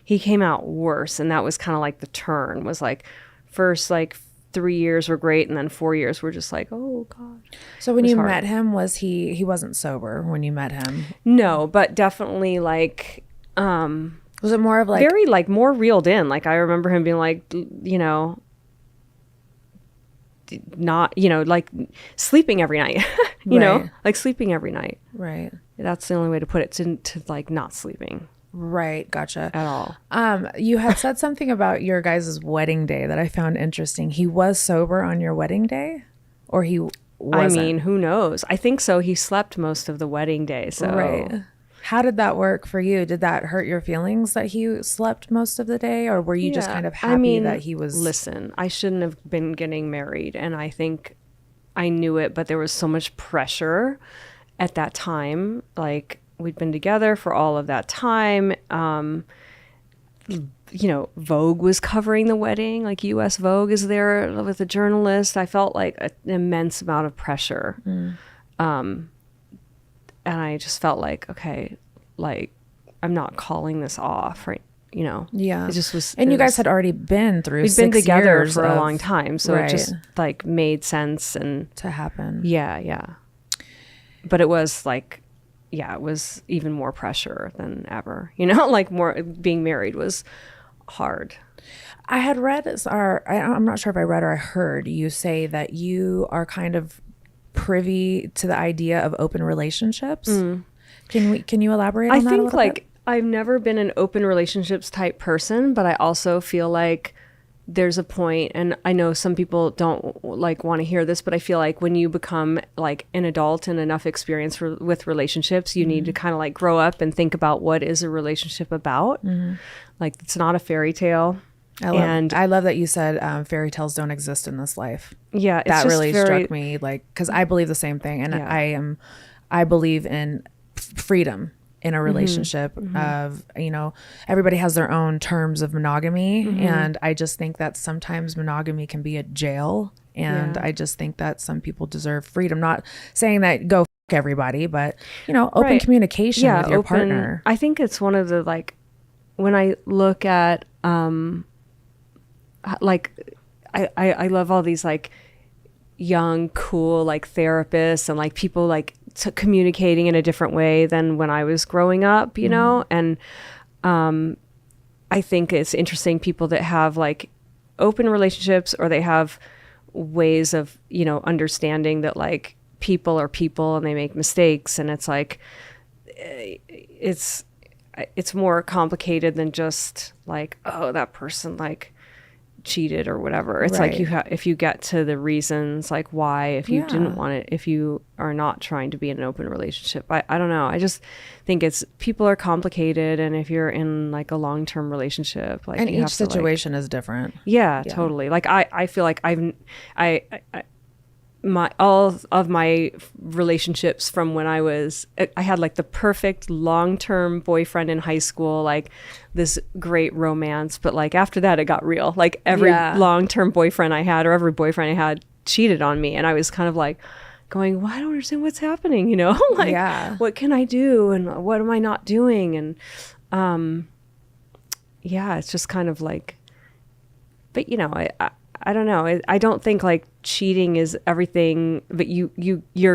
he came out worse. And that was kind of like the turn, was like first like 3 years were great, and then 4 years were just like, oh god. So when you met him, was he wasn't sober when you met him? No, but definitely like was it more of like very like more reeled in? Like I remember him being like, you know, not, you know, like sleeping every night, you know, like sleeping every night. Right. That's the only way to put it, to like not sleeping. Right. Gotcha. At all. You had said something about your guys' wedding day that I found interesting. He was sober on your wedding day, or he wasn't? I mean, who knows? I think so. He slept most of the wedding day. So right. How did that work for you? Did that hurt your feelings that he slept most of the day, or were you just kind of happy that he was? Listen, I shouldn't have been getting married, and I think I knew it, but there was so much pressure at that time. Like we'd been together for all of that time. You know, Vogue was covering the wedding, like US Vogue is there with a journalist. I felt like an immense amount of pressure. And I just felt like, okay, like I'm not calling this off, right? You know, Yeah. It just was. And you guys had already been through we'd been 6 together years for a of- long time. So Right. it just like made sense. And to happen. yeah. But it was like, yeah, it was even more pressure than ever, you know, like more being married was hard. I had read, I'm not sure if I read or I heard you say that you are kind of privy to the idea of open relationships. Can you elaborate on that a think little like bit? I've never been an open relationships type person, but I also feel like there's a point, and I know some people don't like want to hear this, but I feel like when you become like an adult and enough experience with relationships, you need to kind of like grow up and think about what is a relationship about. Like it's not a fairy tale. I love that you said fairy tales don't exist in this life. Yeah, it's That just really very, struck me, like, because I believe the same thing, and Yeah. I believe in freedom in a relationship. Of, you know, everybody has their own terms of monogamy, and I just think that sometimes monogamy can be a jail, and Yeah. I just think that some people deserve freedom. Not saying that go f- everybody, but you know, open Right. communication with your partner. I think it's one of the like when I look at like I love all these like young cool like therapists and like people like communicating in a different way than when I was growing up, you know. And I think it's interesting people that have like open relationships, or they have ways of, you know, understanding that like people are people and they make mistakes, and it's like it's more complicated than just like, oh, that person like cheated or whatever. It's Right. like if you get to the reasons like why, if you didn't want it, if you are not trying to be in an open relationship, I don't know. I just think people are complicated, and if you're in like a long-term relationship, like And you each have to, like, situation is different. yeah, totally. Like I feel like all of my relationships from when I had like the perfect long-term boyfriend in high school, like this great romance, but like after that it got real. Like every long-term boyfriend I had, or every boyfriend I had, cheated on me, and I was kind of like going, well, I don't understand what's happening, you know? Like what can I do, and what am I not doing? And it's just kind of like, but you know, I don't know. I don't think like cheating is everything, but you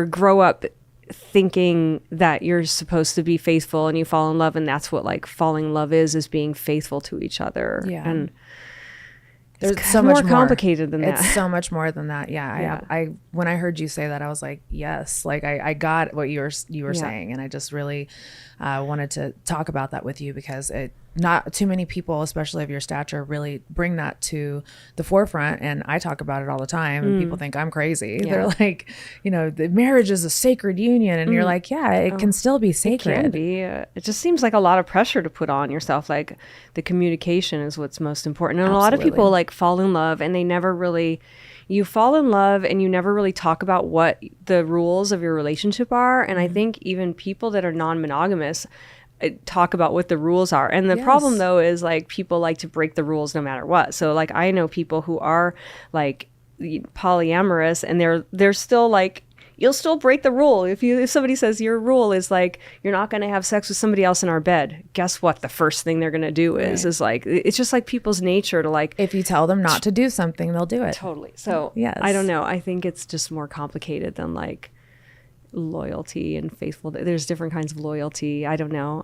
grow up thinking that you're supposed to be faithful, and you fall in love, and that's what like falling in love is being faithful to each other. Yeah. And There's it's so more much complicated than that. It's so much more than that. Yeah. Yeah. I when I heard you say that, I was like, yes, like I got what you were saying. And I just really wanted to talk about that with you, because not too many people, especially of your stature, really bring that to the forefront. And I talk about it all the time, and people think I'm crazy. Yeah. They're like, you know, the marriage is a sacred union. And you're like, yeah, it can still be sacred. It can be. It just seems like a lot of pressure to put on yourself. Like the communication is what's most important. And a lot of people like fall in love, and they never really, you fall in love and you never really talk about what the rules of your relationship are. And I think even people that are non-monogamous talk about what the rules are. And the problem though is like people like to break the rules no matter what. So like I know people who are like polyamorous, and they're still like, you'll still break the rule. If somebody says your rule is like, you're not going to have sex with somebody else in our bed, guess what? The first thing they're going to do is like, it's just like people's nature to like, If you tell them not to do something, they'll do it. totally. So Yes. I don't know. I think it's just more complicated than like loyalty and faithful. There's different kinds of loyalty. I don't know.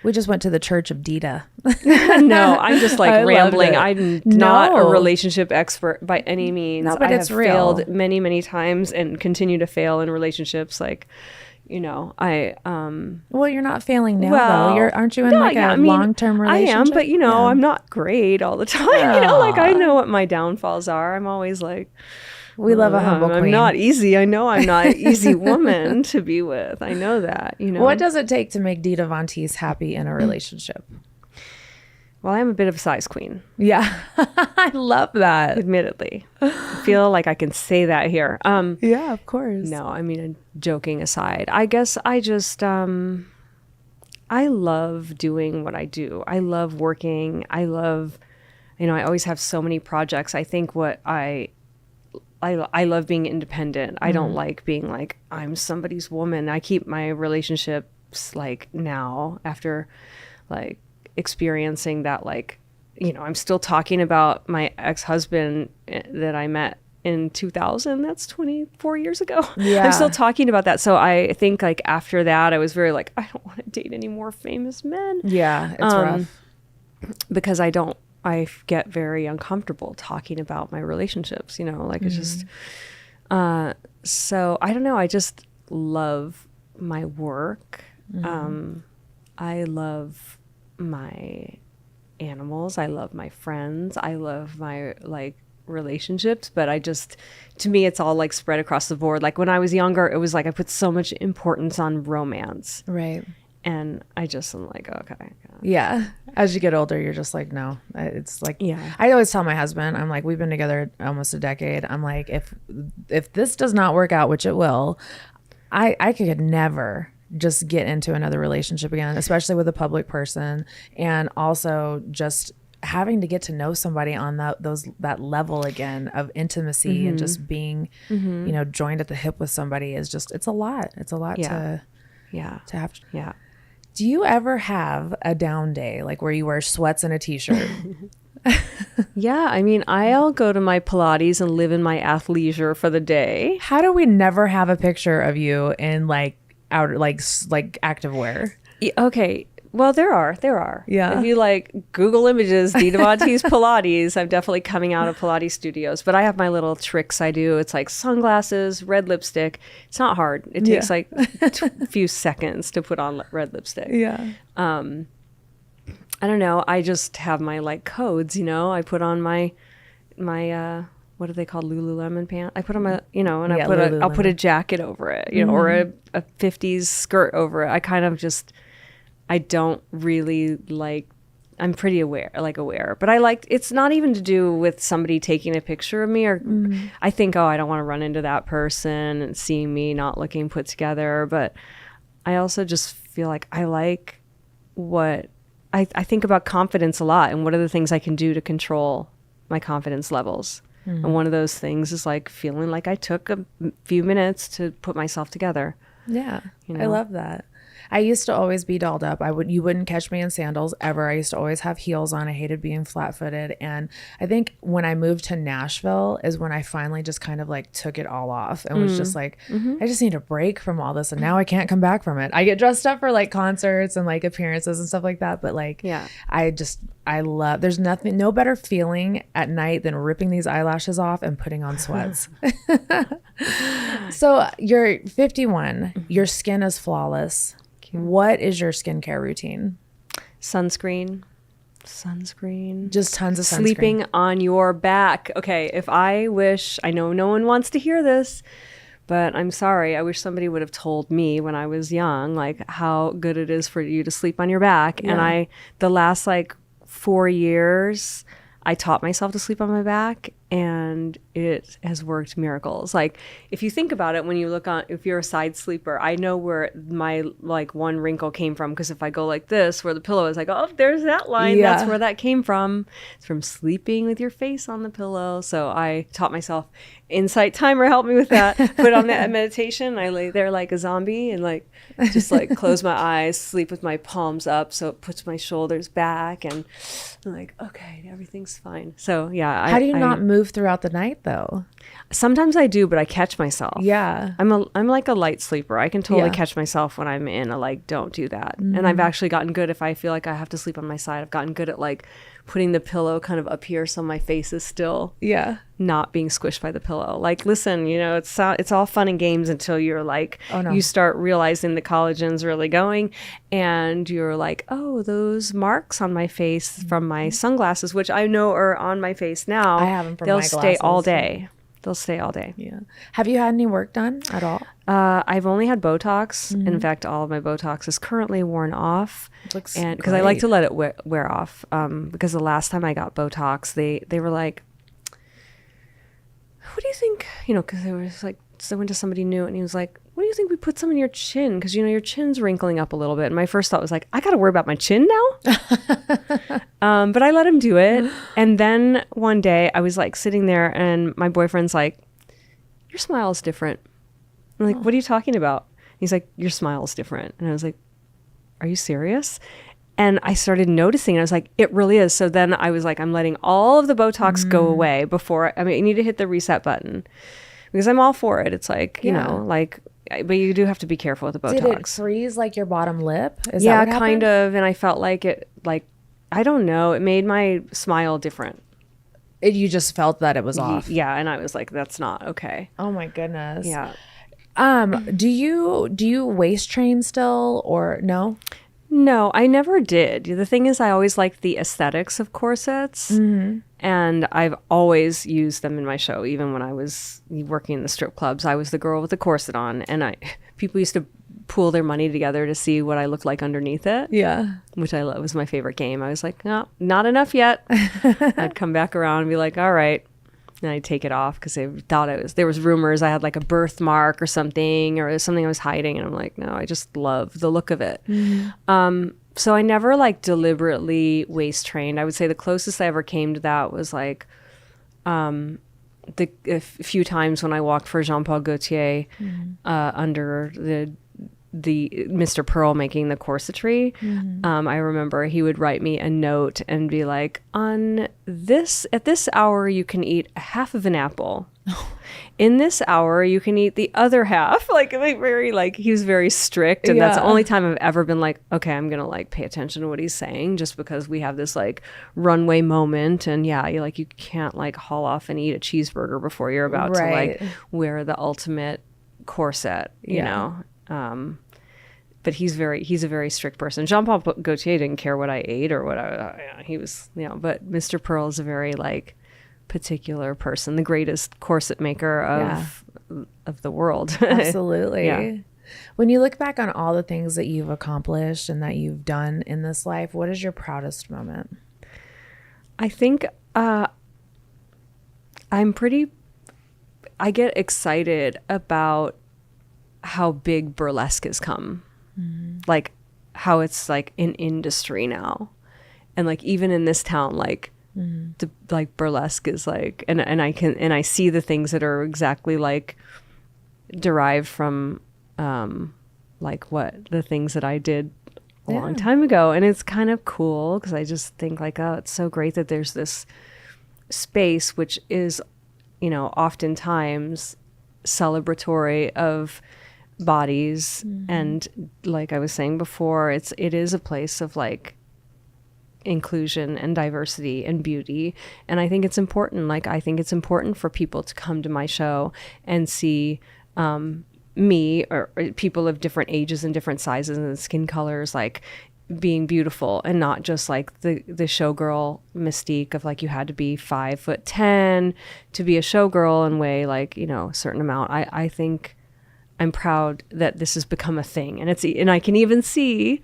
We just went to the church of Dita. No, I'm just like I loved rambling. it. I'm not a No. relationship expert by any means. No, but I it's have real. failed many, many times and continue to fail in relationships. Like, you know, Well, you're not failing now, well, though. Aren't you in no, like yeah, a I mean, long-term relationship? I am, but you know, Yeah. I'm not great all the time. You know, like I know what my downfalls are. I'm always like, We love a humble I'm queen. not easy. I know I'm not an easy woman to be with. I know that, you know. What does it take to make Dita Von Teese happy in a relationship? Well, I am a bit of a size queen. Yeah. I love that. Admittedly. I feel like I can say that here. Yeah, of course. No, I mean, joking aside, I guess I just, I love doing what I do. I love working. I love, I always have so many projects. I think what I love being independent. I don't like being like, I'm somebody's woman. I keep my relationships like now after like experiencing that, like, I'm still talking about my ex-husband that I met in 2000. That's 24 years ago. Yeah. I'm still talking about that. So I think like after that, I was very like, I don't want to date any more famous men. Yeah, it's rough. Because I get very uncomfortable talking about my relationships, like it's just, so I don't know. I just love my work. I love my animals. I love my friends. I love my like relationships, but to me, it's all like spread across the board. Like when I was younger, it was like I put so much importance on romance. Right. And I just am like, okay. Yeah. As you get older, you're just like, no. It's like, yeah. I always tell my husband, I'm like, we've been together almost a decade. I'm like, if this does not work out, which it will, I could never just get into another relationship again, especially with a public person. And also just having to get to know somebody on that level again of intimacy and just being, joined at the hip with somebody is just, it's a lot. It's a lot to have. Yeah. Do you ever have a down day, like where you wear sweats and a t-shirt? Yeah. I mean, I'll go to my Pilates and live in my athleisure for the day. How do we never have a picture of you in like outer, like activewear? Okay. Well, there are. Yeah. If you like Google images, Dita Teese Pilates, I'm definitely coming out of Pilates studios. But I have my little tricks I do. It's like sunglasses, red lipstick. It's not hard. It takes like a few seconds to put on red lipstick. Yeah. I don't know. I just have my like codes, I put on my what are they called? Lululemon pants. I put on my, and I'll put a jacket over it, or a 50s skirt over it. I kind of just, I don't really like, I'm pretty aware, but I like, it's not even to do with somebody taking a picture of me or I think, I don't want to run into that person and seeing me not looking put together. But I also just feel like I like what, I think about confidence a lot and what are the things I can do to control my confidence levels. And one of those things is like feeling like I took a few minutes to put myself together. Yeah. I love that. I used to always be dolled up. You wouldn't catch me in sandals ever. I used to always have heels on. I hated being flat-footed. And I think when I moved to Nashville is when I finally just kind of like took it all off and was just like, I just need a break from all this. And now I can't come back from it. I get dressed up for like concerts and like appearances and stuff like that. But like, I love, there's no better feeling at night than ripping these eyelashes off and putting on sweats. So you're 51, your skin is flawless. What is your skincare routine? Sunscreen. Just tons of sunscreen. Sleeping on your back. Okay, I know no one wants to hear this, but I'm sorry. I wish somebody would have told me when I was young, like how good it is for you to sleep on your back. Yeah. And the last like 4 years, I taught myself to sleep on my back, and it has worked miracles. Like if you think about it, if you're a side sleeper, I know where my like one wrinkle came from, because if I go like this where the pillow is, like, oh, there's that line. Yeah. That's where that came from. It's from sleeping with your face on the pillow. So I taught myself. Insight Timer helped me with that. Put on that meditation. I lay there like a zombie and like just like close my eyes, sleep with my palms up, so it puts my shoulders back, and I'm like, okay, everything's fine. So yeah. How do you not move throughout the night though? Sometimes I do, but I catch myself. Yeah. I'm like a light sleeper. I can totally catch myself when I'm in a like, don't do that. And I've actually gotten good, if I feel like I have to sleep on my side, I've gotten good at like putting the pillow kind of up here so my face is still not being squished by the pillow. Like, listen, it's all fun and games until you're like, you start realizing the collagen's really going, and you're like, oh, those marks on my face from my sunglasses, which I know are on my face now, I have them from they'll my stay glasses. all day. they'll stay all day. Yeah. Have you had any work done at all? I've only had Botox. In fact, all of my Botox is currently worn off. Looks and because I like to let it wear off. Because the last time I got Botox, they were like, what do you think? You know, because they were just like, so I went to somebody new and he was like, what do you think we put some in your chin? Because, you know, your chin's wrinkling up a little bit. And my first thought was like, I got to worry about my chin now? But I let him do it. And then one day I was like sitting there and my boyfriend's like, your smile is different. I'm like, what are you talking about? He's like, your smile is different. And I was like, are you serious? And I started noticing, and I was like, it really is. So then I was like, I'm letting all of the Botox go away before, I mean, you need to hit the reset button. Because I'm all for it. It's like, you know, like, but you do have to be careful with the Botox. Did it freeze like your bottom lip? Is yeah, that what kind happened? of. And I felt like it, like, I don't know. It made my smile different. You just felt that it was off. Yeah. And I was like, that's not okay. Oh my goodness. Yeah. Do you waist train still or no? No, I never did. The thing is, I always liked the aesthetics of corsets. And I've always used them in my show. Even when I was working in the strip clubs, I was the girl with the corset on. And people used to pool their money together to see what I looked like underneath it. Yeah. Which I love, was my favorite game. I was like, no, not enough yet. I'd come back around and be like, all right. And I'd take it off because they thought there was rumors I had like a birthmark or something, or something I was hiding. And I'm like, no, I just love the look of it. So I never like deliberately waist trained. I would say the closest I ever came to that was like a few times when I walked for Jean-Paul Gaultier under the Mr. Pearl making the corsetry. I remember he would write me a note and be like, at this hour you can eat half of an apple. In this hour you can eat the other half. Like very, like, he was very strict, and that's the only time I've ever been like, okay, I'm gonna like pay attention to what he's saying, just because we have this like runway moment. And you can't like haul off and eat a cheeseburger before you're about to like wear the ultimate corset, you know. But he's a very strict person. Jean-Paul Gaultier didn't care what I ate or what he was, you know. But Mr. Pearl is a very like particular person, the greatest corset maker of the world. Absolutely. Yeah. When you look back on all the things that you've accomplished and that you've done in this life, what is your proudest moment? I think I get excited about how big burlesque has come. Like how it's like an industry now. And like even in this town, like like burlesque is like, and I see the things that are exactly like derived from like what the things that I did a long time ago. And it's kind of cool because I just think like, oh, it's so great that there's this space which is, you know, oftentimes celebratory of bodies. And like I was saying before, it is a place of like inclusion and diversity and beauty. And I think it's important. Like, I think it's important for people to come to my show and see me or people of different ages and different sizes and skin colors, like being beautiful, and not just like the showgirl mystique of like you had to be 5'10" to be a showgirl and weigh like, you know, a certain amount. I think I'm proud that this has become a thing, and I can even see,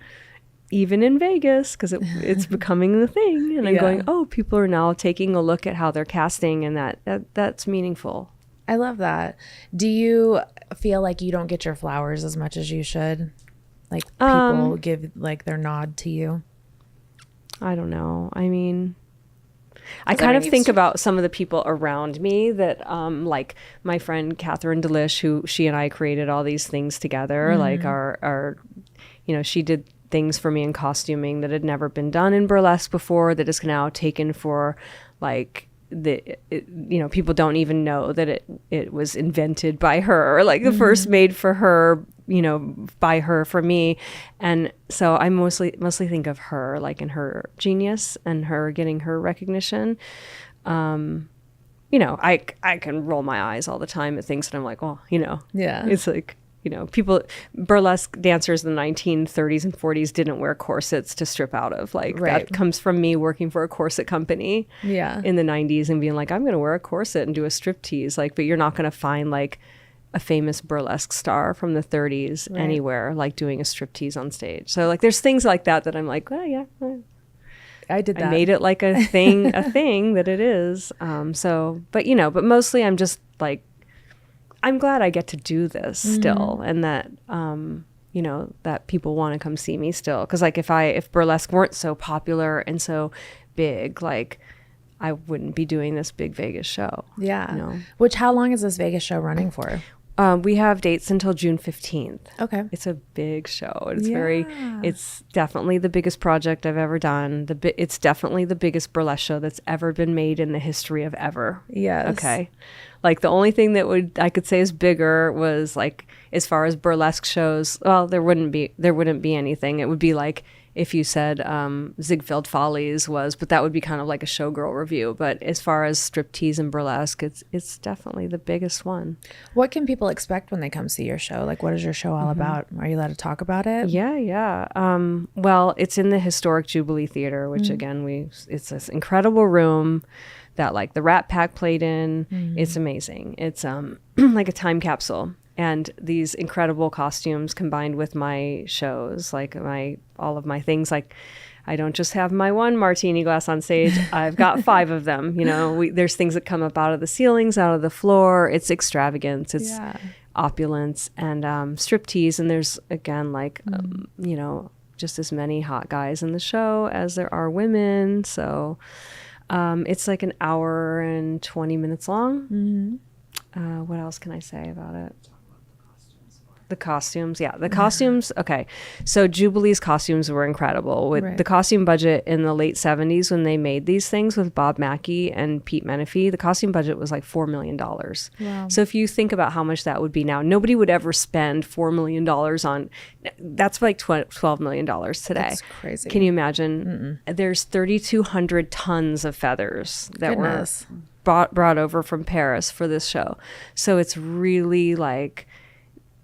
even in Vegas, because it's becoming the thing, and I'm going, oh, people are now taking a look at how they're casting, and that's meaningful. I love that. Do you feel like you don't get your flowers as much as you should? Like people give like their nod to you? I don't know. I mean, I kind of think about some of the people around me that, like my friend Catherine Delish, who she and I created all these things together. Like our, you know, she did things for me in costuming that had never been done in burlesque before, that is now taken for like you know, people don't even know that it was invented by her, or like the first made for her, you know, by her for me. And so I mostly think of her like in her genius and her getting her recognition. You know, I can roll my eyes all the time at things that I'm like, well, you know, it's like, burlesque dancers in the 1930s and 40s didn't wear corsets to strip out of. Like that comes from me working for a corset company in the 90s and being like, I'm going to wear a corset and do a striptease. Like, but you're not going to find like a famous burlesque star from the 30s anywhere, like doing a striptease on stage. So like, there's things like that I'm like, well, yeah, I did that. I made it like a thing that it is. But mostly I'm just like, I'm glad I get to do this still, and that, that people want to come see me still. Cause like if burlesque weren't so popular and so big, like I wouldn't be doing this big Vegas show. Yeah. Which, how long is this Vegas show running for? We have dates until June 15th. Okay. It's a big show. It's definitely the biggest project I've ever done. It's definitely the biggest burlesque show that's ever been made in the history of ever. Yes. Okay. Like the only thing that I could say is bigger was like, as far as burlesque shows, well, there wouldn't be anything. It would be like, if you said Ziegfeld Follies was, but that would be kind of like a showgirl review. But as far as striptease and burlesque, it's definitely the biggest one. What can people expect when they come see your show? Like, what is your show all about? Are you allowed to talk about it? Yeah. Well, it's in the historic Jubilee Theater, which again, it's this incredible room that like the Rat Pack played in. It's amazing. It's like a time capsule. And these incredible costumes combined with my shows, like all of my things, like I don't just have my one martini glass on stage. I've got 5 of them. There's things that come up out of the ceilings, out of the floor. It's extravagance. It's opulence and striptease. And there's again, like, just as many hot guys in the show as there are women. So it's like an hour and 20 minutes long. What else can I say about it? The costumes. Yeah. The costumes. Okay. So Jubilee's costumes were incredible with the costume budget in the late 70s when they made these things with Bob Mackie and Pete Menefee. The costume budget was like $4 million. Wow. So if you think about how much that would be now, nobody would ever spend $4 million on, that's like $12 million today. That's crazy. Can you imagine? There's 3,200 tons of feathers that were brought over from Paris for this show. So it's really like,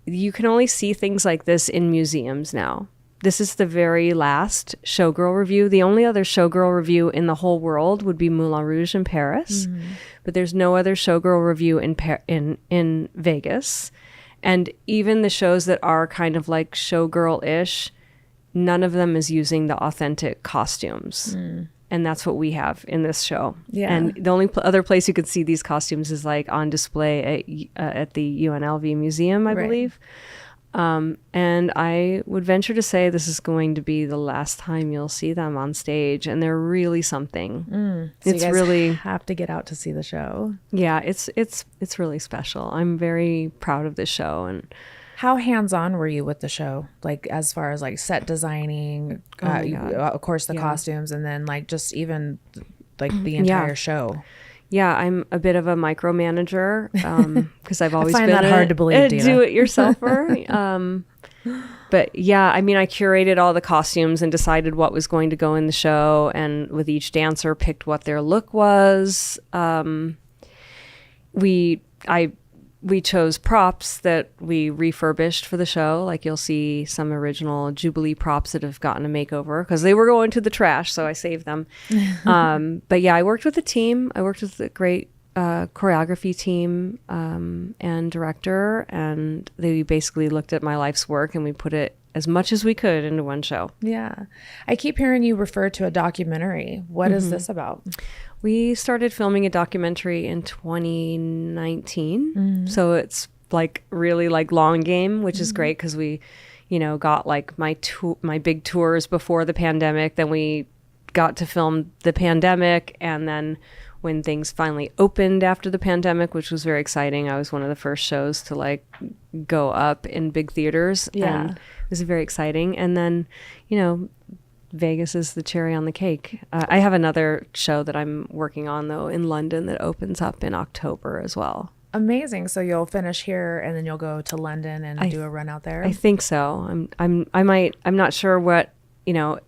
you can only see things like this in museums now. This is the very last showgirl review. The only other showgirl review in the whole world would be Moulin Rouge in Paris, but there's no other showgirl review in Vegas. And even the shows that are kind of like showgirl-ish, none of them is using the authentic costumes. And that's what we have in this show. Yeah. And the only other place you could see these costumes is like on display at the UNLV Museum, I believe. And I would venture to say this is going to be the last time you'll see them on stage. And they're really something. So it's you guys really have to get out to see the show. Yeah, it's really special. I'm very proud of this show. And how hands-on were you with the show? Like as far as like set designing, of course the costumes, and then like just even like the entire show. Yeah, I'm a bit of a micromanager because I've always been that hard to believe, Dita. Do-it-yourselfer. But yeah, I mean, I curated all the costumes and decided what was going to go in the show, and with each dancer picked what their look was. We chose props that we refurbished for the show. Like you'll see some original Jubilee props that have gotten a makeover because they were going to the trash, so I saved them. But yeah, I worked with a team. I worked with a great choreography team and director, and they basically looked at my life's work and we put it as much as we could into one show. Yeah. I keep hearing you refer to a documentary. What is this about? We started filming a documentary in 2019. So it's like really like long game, which is great because we, got like my big tours before the pandemic. Then we got to film the pandemic. And then when things finally opened after the pandemic, which was very exciting, I was one of the first shows to like go up in big theaters. Yeah. And it was very exciting. And then, Vegas is the cherry on the cake. I have another show that I'm working on though in London that opens up in October as well. Amazing. So you'll finish here and then you'll go to London and do a run out there. I think so. I'm not sure what,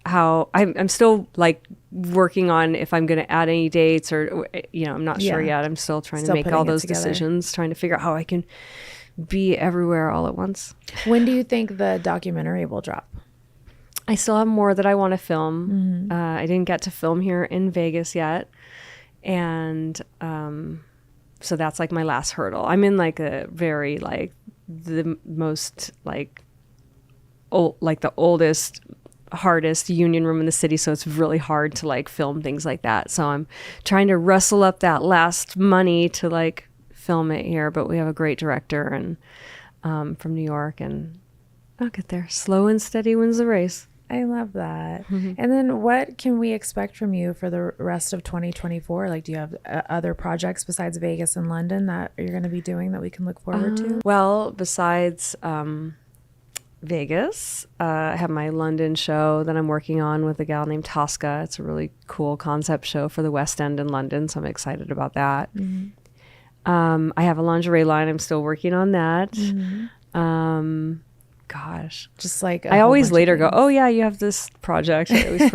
how I'm still like working on if I'm going to add any dates or, I'm not sure yet. I'm still trying to make all those decisions, trying to figure out how I can be everywhere all at once. When do you think the documentary will drop? I still have more that I want to film. I didn't get to film here in Vegas yet. And so that's like my last hurdle. I'm in like a very like the most like the oldest, hardest union room in the city. So it's really hard to like film things like that. So I'm trying to rustle up that last money to like film it here. But we have a great director and from New York, and I'll get there. Slow and steady wins the race. I love that. And then what can we expect from you for the rest of 2024? Like, do you have other projects besides Vegas and London that you're going to be doing that we can look forward to? Well, besides Vegas, I have my London show that I'm working on with a gal named Tosca. It's a really cool concept show for the West End in London, so I'm excited about that. I have a lingerie line. I'm still working on that. Gosh, just like I always later go, oh yeah, you have this project. I always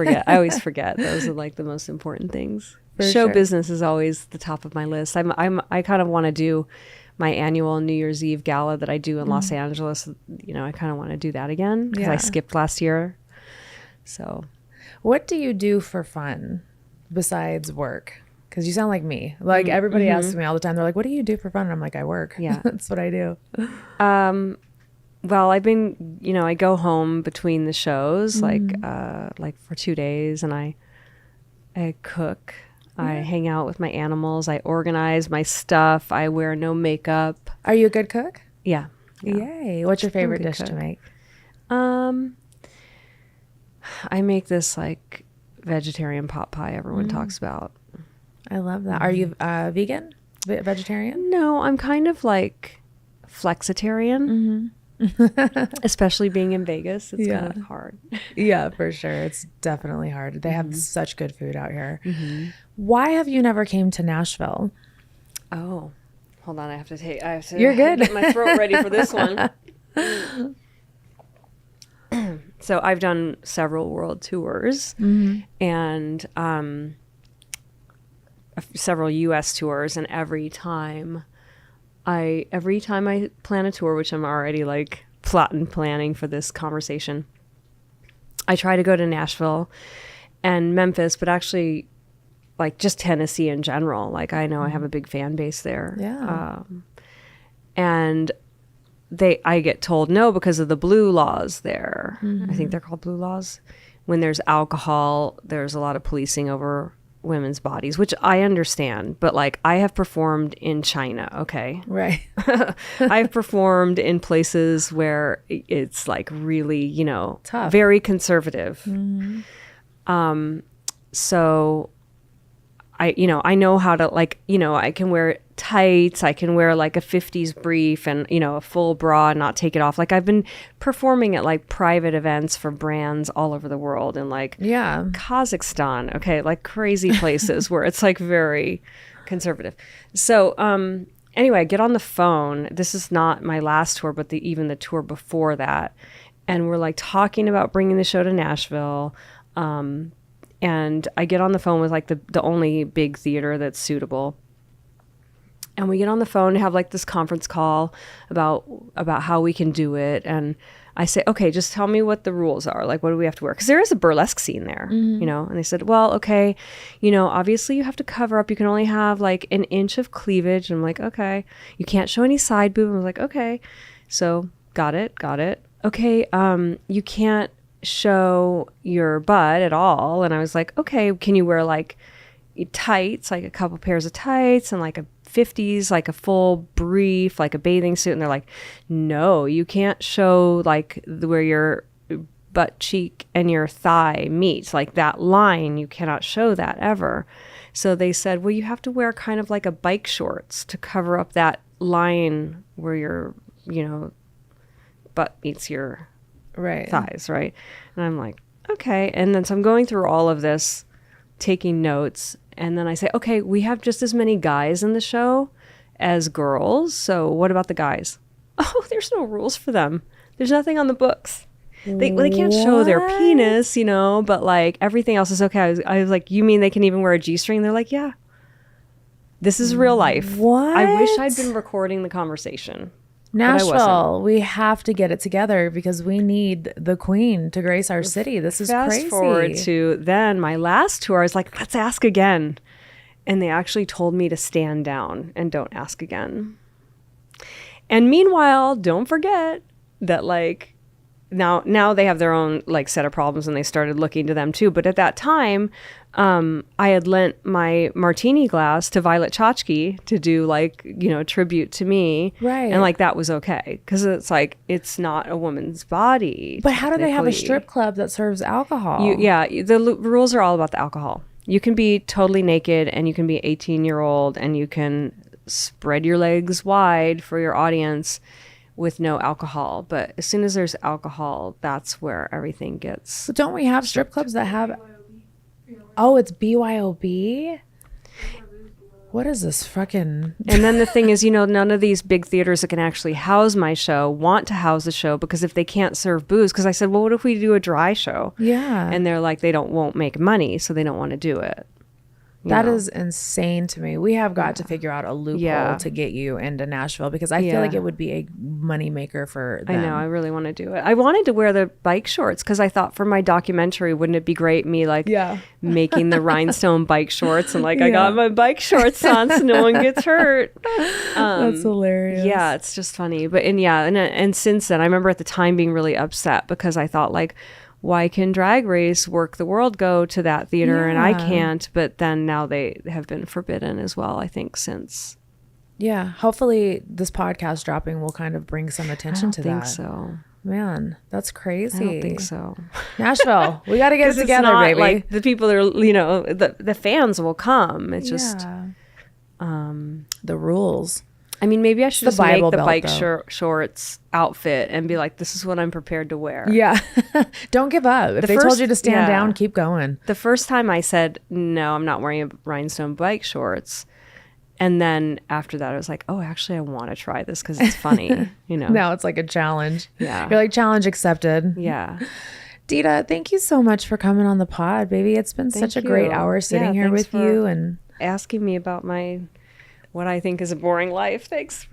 forget. Those are like the most important things. Show business is always the top of my list. I kind of want to do my annual New Year's Eve gala that I do in Los Angeles. You know, I kind of want to do that again because I skipped last year. So, what do you do for fun besides work? Because you sound like me. Like everybody asks me all the time. They're like, "What do you do for fun?" And I'm like, "I work." Yeah, that's what I do. Well, I've been, you know, I go home between the shows, like for 2 days, and I cook. I hang out with my animals. I organize my stuff. I wear no makeup. Are you a good cook? Yeah. Yay! What's your favorite dish to make? I make this like vegetarian pot pie everyone talks about. I love that. Are you vegan? Vegetarian? No, I'm kind of like flexitarian. Especially being in Vegas, it's kind of hard. Yeah, for sure. It's definitely hard. They have such good food out here. Why have you never came to Nashville? Oh, hold on. You're good. Get my throat ready for this one. So I've done several world tours and several U.S. tours, and every time I plan a tour, which I'm already like planning for this conversation, I try to go to Nashville and Memphis, but actually like just Tennessee in general. Like I know I have a big fan base there. Yeah. And I get told no because of the blue laws there. I think they're called blue laws. When there's alcohol, there's a lot of policing over women's bodies, which I understand, but like I have performed in China, okay? Right. I've performed in places where it's like really, you know, tough, very conservative. So I know how to, like, you know, I can wear tights, I can wear like a 50s brief and, you know, a full bra and not take it off. Like I've been performing at like private events for brands all over the world and like Kazakhstan, okay, like crazy places where it's like very conservative. So anyway, I get on the phone. This is not my last tour, but even the tour before that. And we're like talking about bringing the show to Nashville. And I get on the phone with like the only big theater that's suitable. And we get on the phone and have like this conference call about how we can do it. And I say, okay, just tell me what the rules are. Like, what do we have to wear? Because there is a burlesque scene there, you know? And they said, well, okay, you know, obviously you have to cover up. You can only have like an inch of cleavage. And I'm like, okay. You can't show any side boob. I was like, okay. So got it. Okay, you can't show your butt at all. And I was like, okay, can you wear like tights, like a couple pairs of tights and like a 50s, like a full brief, like a bathing suit? And they're like, no, you can't show like where your butt cheek and your thigh meet, like that line. You cannot show that ever. So they said, well, you have to wear kind of like a bike shorts to cover up that line where your, you know, butt meets your thighs, right? And I'm like, okay. And then so I'm going through all of this, taking notes, and then I say, okay, we have just as many guys in the show as girls, so what about the guys? Oh, there's no rules for them. There's nothing on the books. They can't show their penis, you know, but like everything else is okay. I was like, you mean they can even wear a G-string? They're like, yeah. This is real life. What? I wish I'd been recording the conversation. Nashville, we have to get it together because we need the queen to grace our city. This is Fast crazy. forward to then my last tour, I was like, let's ask again. And they actually told me to stand down and don't ask again. And meanwhile, don't forget that like now they have their own like set of problems and they started looking to them too. But at that time, I had lent my martini glass to Violet Chachki to do like, you know, tribute to me. Right. And like that was okay. Because it's like, it's not a woman's body. But how do they have a technically. strip club that serves alcohol? The rules are all about the alcohol. You can be totally naked and you can be 18-year-old and you can spread your legs wide for your audience with no alcohol. But as soon as there's alcohol, that's where everything gets. So don't we have strip clubs that have... Oh, it's BYOB? What is this fucking... And then the thing is, you know, none of these big theaters that can actually house my show want to house the show because if they can't serve booze, because I said, well, what if we do a dry show? Yeah. And they're like, won't make money, so they don't want to do it. That is insane to me. We have got to figure out a loophole to get you into Nashville because I feel like it would be a money maker for them. I know. I really want to do it. I wanted to wear the bike shorts because I thought for my documentary, wouldn't it be great me like making the rhinestone bike shorts and like I got my bike shorts on so no one gets hurt. That's hilarious. Yeah, it's just funny. But and since then, I remember at the time being really upset because I thought like, why can Drag Race Work the World go to that theater and I can't? But then now they have been forbidden as well, I think, since. Yeah. Hopefully this podcast dropping will kind of bring some attention to that. I don't think so. Man, that's crazy. I don't think so. Nashville, we got to get it together, baby. Like the people that are, you know, the fans will come. It's just. The rules. I mean, maybe I should just Bible make the Belt, bike shorts outfit and be like, this is what I'm prepared to wear. Yeah. Don't give up. If they told you to stand down, keep going. The first time I said, no, I'm not wearing rhinestone bike shorts. And then after that, I was like, oh, actually, I want to try this because it's funny. You know. Now it's like a challenge. Yeah. You're like, challenge accepted. Yeah. Dita, thank you so much for coming on the pod, baby. It's been such a great hour sitting here with you and asking me about what I think is a boring life. Thanks.